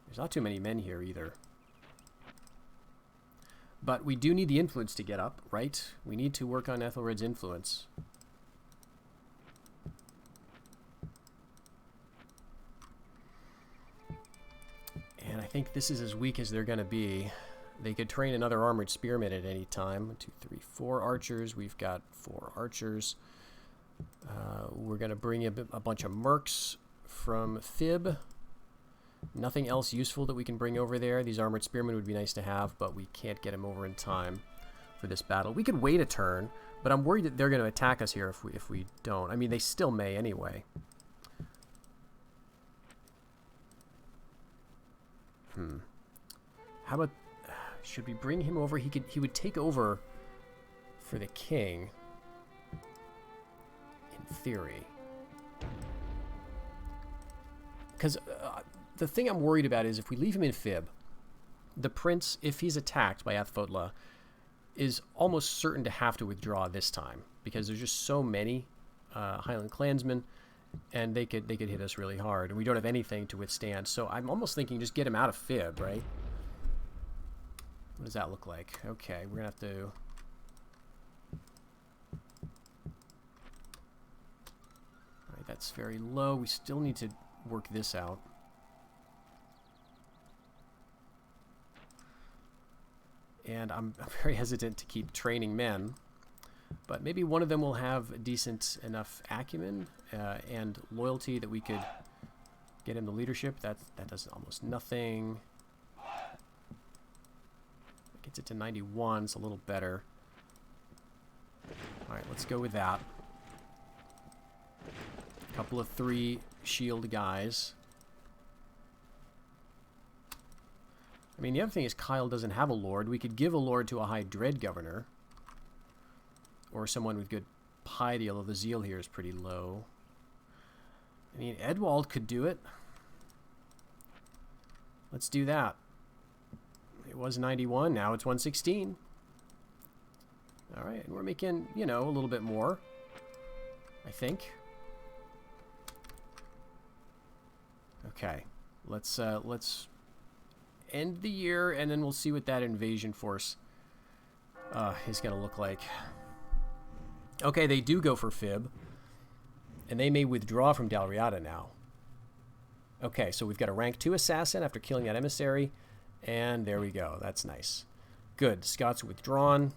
There's not too many men here either. But we do need the influence to get up, right? We need to work on Ethelred's influence. And I think this is as weak as they're going to be. They could train another armored spearman at any time. 1, 2, 3, 4 archers. We've got 4 archers. We're going to bring in a bunch of mercs from Fib. Nothing else useful that we can bring over there. These armored spearmen would be nice to have, but we can't get them over in time for this battle. We could wait a turn, but I'm worried that they're going to attack us here if we don't. I mean, they still may anyway. How about... should we bring him over? He would take over for the king, in theory. Because the thing I'm worried about is if we leave him in Fib, the prince, if he's attacked by Athfotla, is almost certain to have to withdraw this time, because there's just so many Highland clansmen, and they could hit us really hard, and we don't have anything to withstand. So I'm almost thinking just get him out of Fib, right? What does that look like? Okay, we're gonna have to... Alright, that's very low. We still need to work this out. And I'm very hesitant to keep training men, but maybe one of them will have decent enough acumen and loyalty that we could get him the leadership. That does almost nothing. Gets it to 91, it's a little better. Alright, let's go with that. A couple of 3 shield guys. I mean, the other thing is Kyle doesn't have a lord. We could give a lord to a high dread governor. Or someone with good piety, although the zeal here is pretty low. I mean, Edwald could do it. Let's do that. It was 91, now it's 116. Alright, and we're making, you know, a little bit more, I think. Okay, let's end the year, and then we'll see what that invasion force is going to look like. Okay, they do go for Fib, and they may withdraw from Dalriada now. Okay, so we've got a rank 2 assassin after killing that emissary. And there we go. That's nice. Good. Scots withdrawn.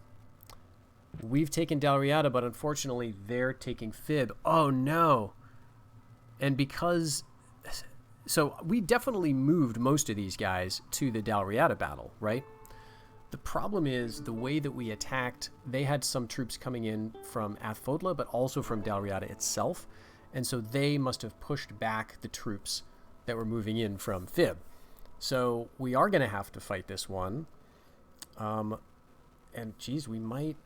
We've taken Dalriada, but unfortunately they're taking Fib. Oh, no. And because... So we definitely moved most of these guys to the Dalriada battle, right? The problem is the way that we attacked, they had some troops coming in from Athfotla, but also from Dalriada itself. And so they must have pushed back the troops that were moving in from Fib. So we are going to have to fight this one. And geez, we might...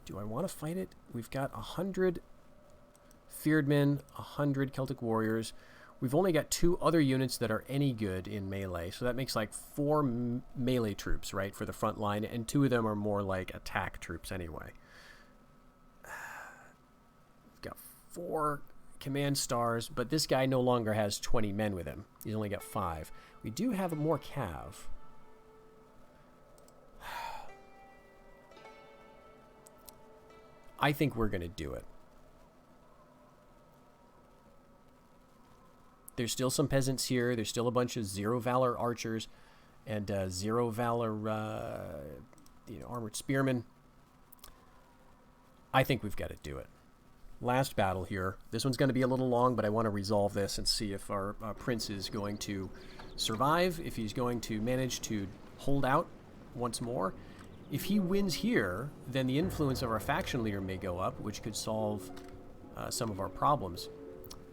Do I want to fight it? We've got 100 feared men, 100 Celtic warriors. We've only got 2 other units that are any good in melee. So that makes like 4 melee troops, right, for the front line. And 2 of them are more like attack troops anyway. We've got 4... command stars, but this guy no longer has 20 men with him. He's only got 5. We do have more cav. I think we're going to do it. There's still some peasants here. There's still a bunch of 0 valor archers and 0 valor armored spearmen. I think we've got to do it. Last battle here. This one's going to be a little long, but I want to resolve this and see if our prince is going to survive, if he's going to manage to hold out once more. If he wins here, then the influence of our faction leader may go up, which could solve some of our problems.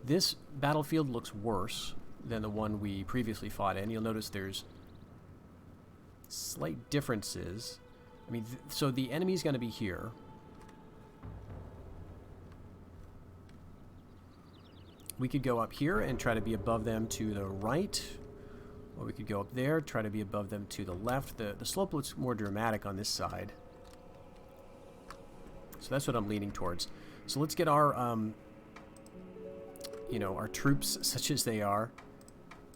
This battlefield looks worse than the one we previously fought in. You'll notice there's slight differences. I mean, so the enemy's going to be here. We could go up here and try to be above them to the right, Well, we could go up there, try to be above them to the left. The slope looks more dramatic on this side. So that's what I'm leaning towards. So let's get our, you know, our troops, such as they are.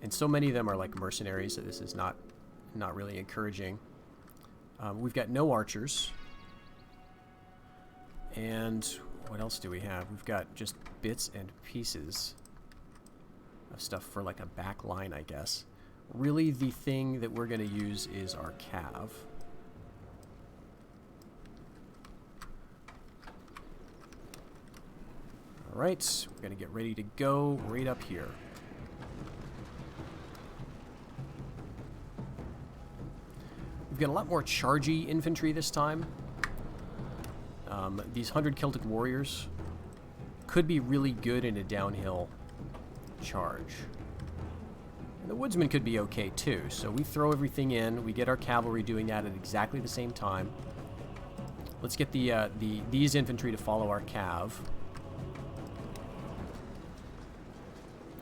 And so many of them are like mercenaries, so this is not really encouraging. We've got no archers. And what else do we have? We've got just bits and pieces of stuff for like a back line, I guess. Really, the thing that we're going to use is our cav. Alright, we're going to get ready to go right up here. We've got a lot more chargy infantry this time. These 100 Celtic warriors could be really good in a downhill charge. And the woodsmen could be okay too. So we throw everything in. We get our cavalry doing that at exactly the same time. Let's get these infantry to follow our cav.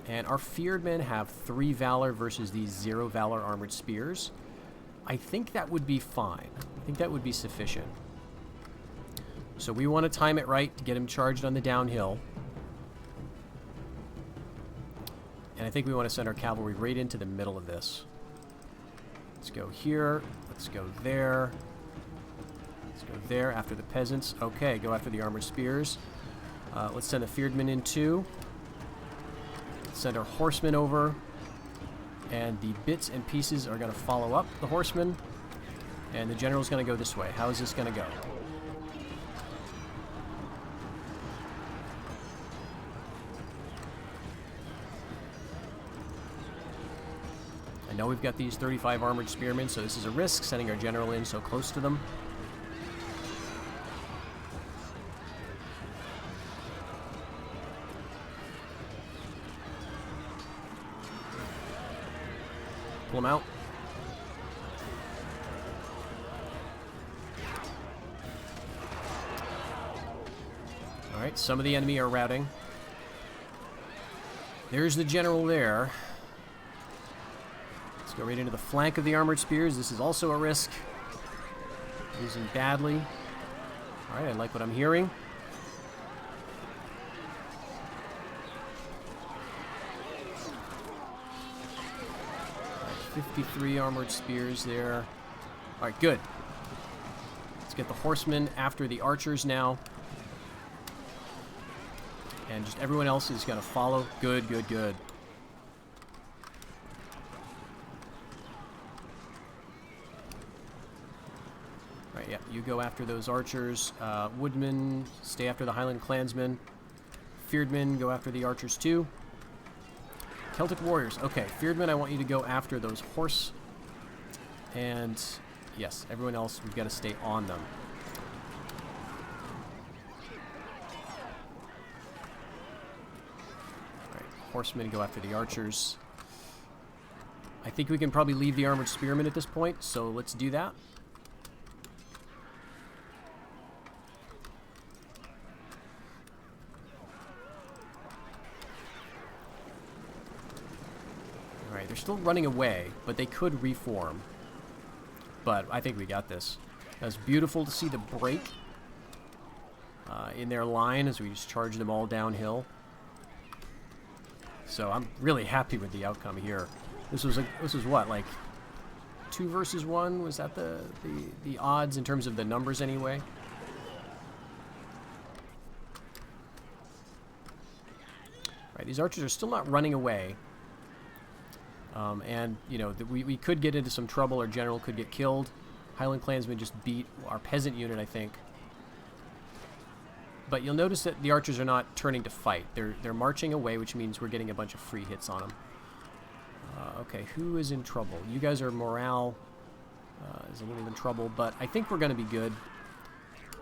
And our feared men have 3 valor versus these 0 valor armored spears. I think that would be fine. I think that would be sufficient. So we want to time it right to get him charged on the downhill. And I think we want to send our cavalry right into the middle of this. Let's go here. Let's go there. Let's go there after the peasants. Okay, go after the armored spears. Let's send the feared men in too. Let's send our horsemen over. And the bits and pieces are going to follow up the horsemen. And the general's going to go this way. How is this going to go? I know we've got these 35 armored spearmen, so this is a risk, sending our general in so close to them. Pull them out. Alright, some of the enemy are routing. There's the general there. Let's go right into the flank of the armored spears. This is also a risk. Losing badly. Alright, I like what I'm hearing. Alright, 53 armored spears there. Alright, good. Let's get the horsemen after the archers now. And just everyone else is going to follow. Good, good, good. Right, yeah, you go after those archers. Woodmen, stay after the Highland clansmen. Feared men, go after the archers too. Celtic warriors. Okay, feared men, I want you to go after those horse. And yes, everyone else, we've got to stay on them. Horsemen go after the archers. I think we can probably leave the armored spearmen at this point, so let's do that. Alright, they're still running away, but they could reform. But I think we got this. It was beautiful to see the break in their line as we just charge them all downhill. So I'm really happy with the outcome here. This was what, like 2 versus 1? Was that the odds in terms of the numbers anyway? Right, these archers are still not running away. And, you know, we could get into some trouble. Our general could get killed. Highland clansmen just beat our peasant unit, I think. But you'll notice that the archers are not turning to fight. They're marching away, which means we're getting a bunch of free hits on them. Okay, who is in trouble? You guys are morale is a little in trouble, but I think we're going to be good.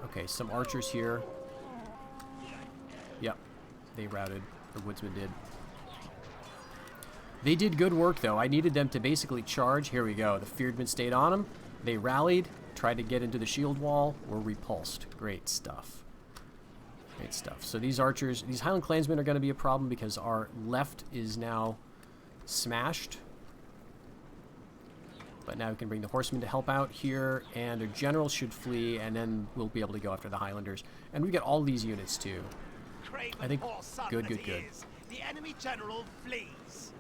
Okay, some archers here. Yep, they routed. The woodsmen did. They did good work, though. I needed them to basically charge. Here we go. The feared men stayed on them. They rallied, tried to get into the shield wall, were repulsed. Great stuff. Great stuff. So these archers, these Highland clansmen are going to be a problem because our left is now smashed. But now we can bring the horsemen to help out here, and their generals should flee, and then we'll be able to go after the Highlanders. And we get all these units too. I think good. The enemy general flees.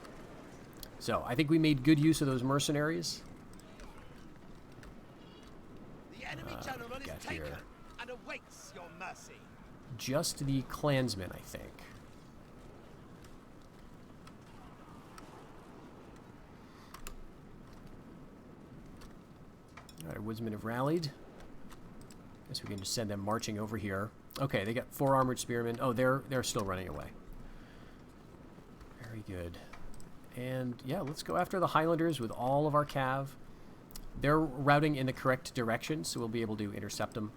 So I think we made good use of those mercenaries. The enemy general is taken here. and awaits your mercy. Just the clansmen, I think. All right, woodsmen have rallied. Guess we can just send them marching over here. Okay, they got 4 armored spearmen. Oh, they're still running away. Very good. And yeah, let's go after the Highlanders with all of our cav. They're routing in the correct direction, so we'll be able to intercept them.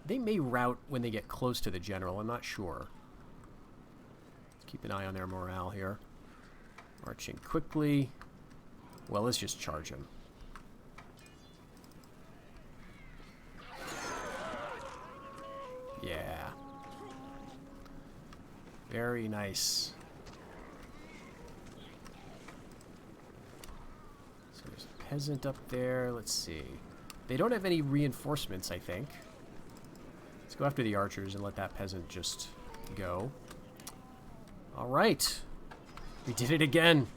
They may rout when they get close to the general. I'm not sure. Let's keep an eye on their morale here. Marching quickly. Well, let's just charge him. Yeah. Very nice. So there's a peasant up there. Let's see. They don't have any reinforcements, I think. Let's go after the archers and let that peasant just go. All right. We did it again.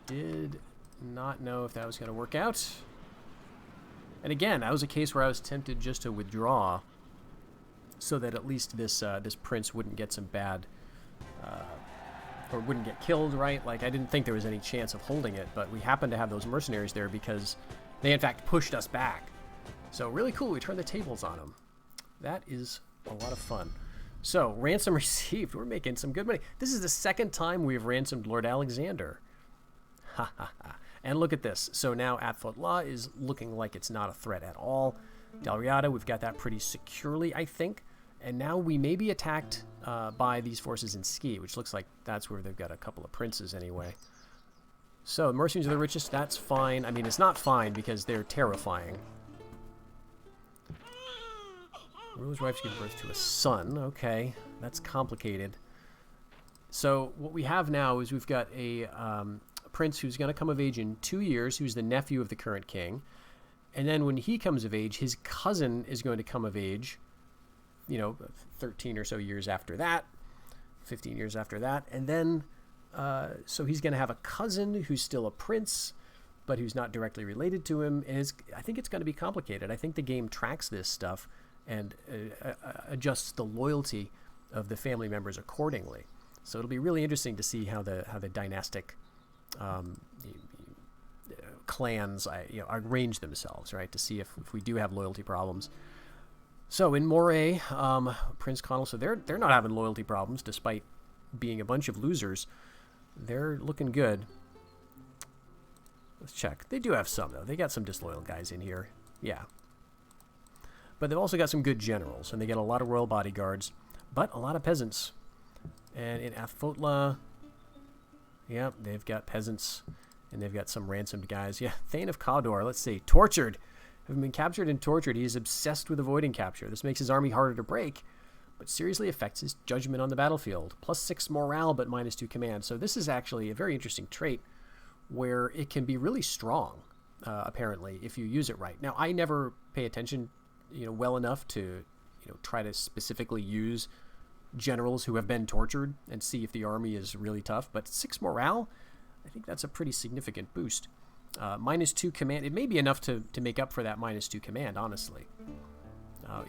Did not know if that was going to work out. And again, that was a case where I was tempted just to withdraw so that at least this this prince wouldn't get some bad or wouldn't get killed, right? Like, I didn't think there was any chance of holding it, but we happened to have those mercenaries there because they in fact pushed us back. So really cool. We turned the tables on them. That is a lot of fun. So, ransom received. We're making some good money. This is the second time we've ransomed Lord Alexander. Ha ha ha. And look at this. So now Athfotla is looking like it's not a threat at all. Dalriada, we've got that pretty securely, I think. And now we may be attacked by these forces in Ski, which looks like that's where they've got a couple of princes anyway. So, mercenaries are the richest. That's fine. I mean, it's not fine because they're terrifying. Ruler's wife gives birth to a son. Okay, that's complicated. So what we have now is we've got a prince who's going to come of age in 2 years, who's the nephew of the current king. And then when he comes of age, his cousin is going to come of age, 13 or so years after that, 15 years after that. And then, so he's going to have a cousin who's still a prince, but who's not directly related to him. And I think it's going to be complicated. I think the game tracks this stuff and adjusts the loyalty of the family members accordingly. So it'll be really interesting to see how the dynastic clans arrange themselves, right? To see if we do have loyalty problems. So in Moray, Prince Connell, so they're not having loyalty problems despite being a bunch of losers. They're looking good. Let's check. They do have some though. They got some disloyal guys in here. Yeah. But they've also got some good generals, and they get a lot of royal bodyguards, but a lot of peasants. And in Athfotla, yeah, they've got peasants, and they've got some ransomed guys. Yeah, Thane of Cawdor, let's see, tortured. Having been captured and tortured, he is obsessed with avoiding capture. This makes his army harder to break, but seriously affects his judgment on the battlefield. +6 morale, but -2 command. So this is actually a very interesting trait where it can be really strong, apparently, if you use it right. Now, I never pay attention well enough to, try to specifically use generals who have been tortured and see if the army is really tough. But 6 morale, I think that's a pretty significant boost. -2 command, it may be enough to make up for that -2 command, honestly.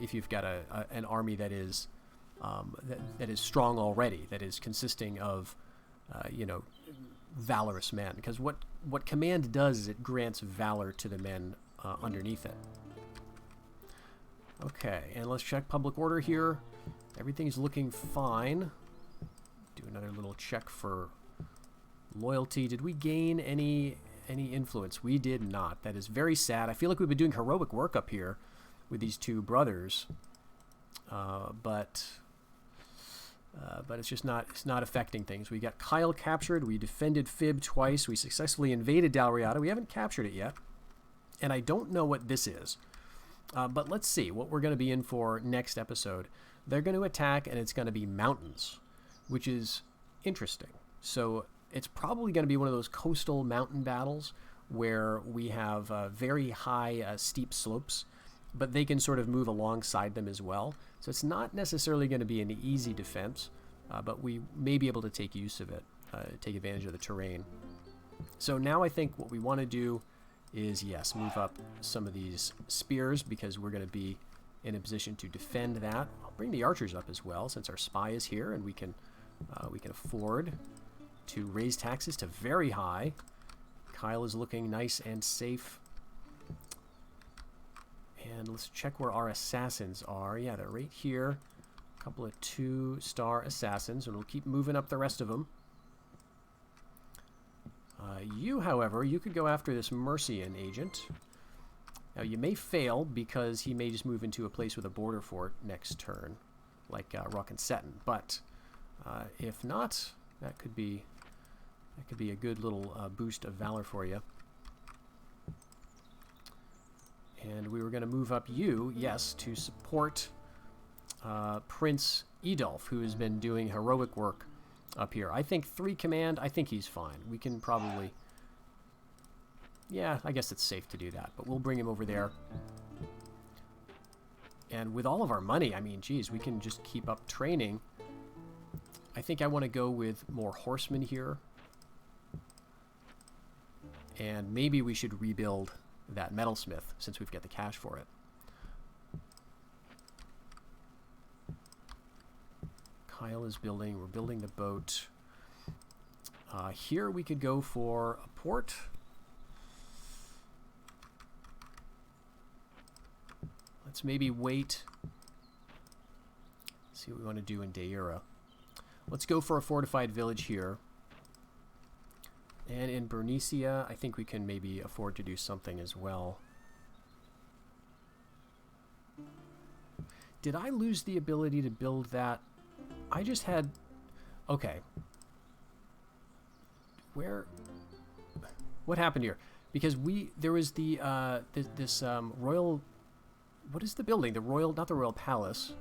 If you've got an army that is that is strong already, that is consisting of, valorous men. Because what command does is it grants valor to the men underneath it. Okay, and let's check public order here. Everything's looking fine. Do another little check for loyalty. Did we gain any influence? We did not. That is very sad. I feel like we've been doing heroic work up here with these two brothers, but it's just not affecting things. We got Kyle captured. We defended Fib twice. We successfully invaded Dalriada. We haven't captured it yet, and I don't know what this is. But let's see what we're going to be in for next episode. They're going to attack, and it's going to be mountains. which is interesting. So it's probably going to be one of those coastal mountain battles where we have very high steep slopes, but they can sort of move alongside them as well. So it's not necessarily going to be an easy defense, but we may be able to take use of it, take advantage of the terrain. So now I think what we want to do is, yes, move up some of these spears because we're going to be in a position to defend that. I'll bring the archers up as well since our spy is here, and we can afford to raise taxes to very high. Kyle is looking nice and safe. And let's check where our assassins are. Yeah, they're right here. A couple of 2-star assassins, and we'll keep moving up the rest of them. You, however, you could go after this Mercian agent. Now, you may fail because he may just move into a place with a border fort next turn, like Rock and Seton. But if not, that could be a good little boost of valor for you. And we were going to move up you, yes, to support Prince Edulf, who has been doing heroic work up here. I think 3 command, I think he's fine. We can probably... Yeah, I guess it's safe to do that, but we'll bring him over there. And with all of our money, I mean, geez, we can just keep up training. I think I want to go with more horsemen here. And maybe we should rebuild that metalsmith since we've got the cash for it. Kyle is building. We're building the boat. Here we could go for a port. Let's maybe wait. See what we want to do in Deira. Let's go for a fortified village here. And in Bernicia, I think we can maybe afford to do something as well. Did I lose the ability to build that? I just had... Okay. Where... What happened here? Because there was the, this royal... What is the building? The royal... Not the royal palace.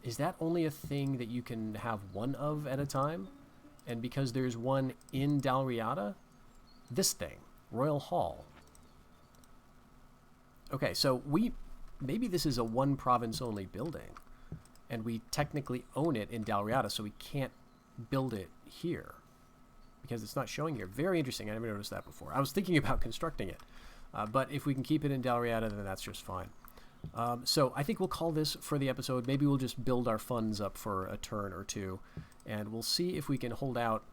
Is that only a thing that you can have one of at a time? And because there's one in Dalriada, this thing, Royal Hall. Okay, so maybe this is a one province only building, and we technically own it in Dalriada, so we can't build it here because it's not showing here. Very interesting. I never noticed that before. I was thinking about constructing it, but if we can keep it in Dalriada, then that's just fine. So I think we'll call this for the episode. Maybe we'll just build our funds up for a turn or two, and we'll see if we can hold out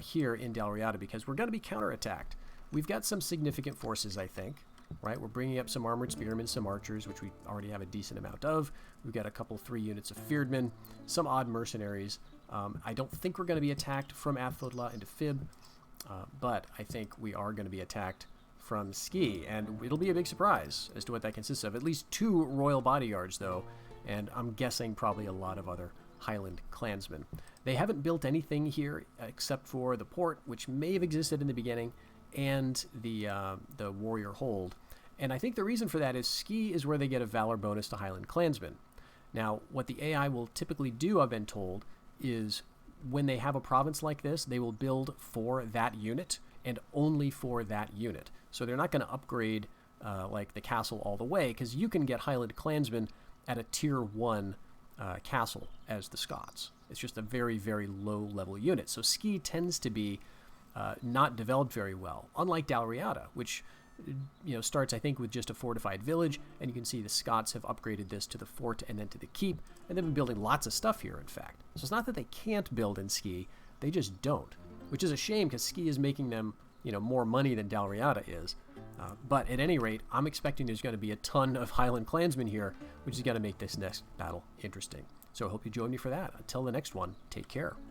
here in Dalriada because we're going to be counterattacked. We've got some significant forces, I think, right? We're bringing up some armored spearmen, some archers, which we already have a decent amount of. We've got a couple, 3 units of fearedmen, some odd mercenaries. I don't think we're going to be attacked from Athlodla into Fib, but I think we are going to be attacked from Ski, and it'll be a big surprise as to what that consists of. At least 2 royal bodyguards, though, and I'm guessing probably a lot of other Highland clansmen. They haven't built anything here except for the port, which may have existed in the beginning, and the warrior hold. And I think the reason for that is Ski is where they get a valor bonus to Highland clansmen. Now, what the AI will typically do, I've been told, is when they have a province like this, they will build for that unit and only for that unit. So they're not going to upgrade like the castle all the way, because you can get Highland clansmen at a tier 1 castle as the Scots. It's just a very, very low level unit. So Ski tends to be not developed very well, unlike Dalriada, which starts, I think, with just a fortified village, and you can see the Scots have upgraded this to the fort and then to the keep, and they've been building lots of stuff here, in fact. So it's not that they can't build in Ski, they just don't, which is a shame because Ski is making them more money than Dalriada is. But at any rate, I'm expecting there's going to be a ton of Highland clansmen here, which is going to make this next battle interesting. So I hope you join me for that. Until the next one, take care.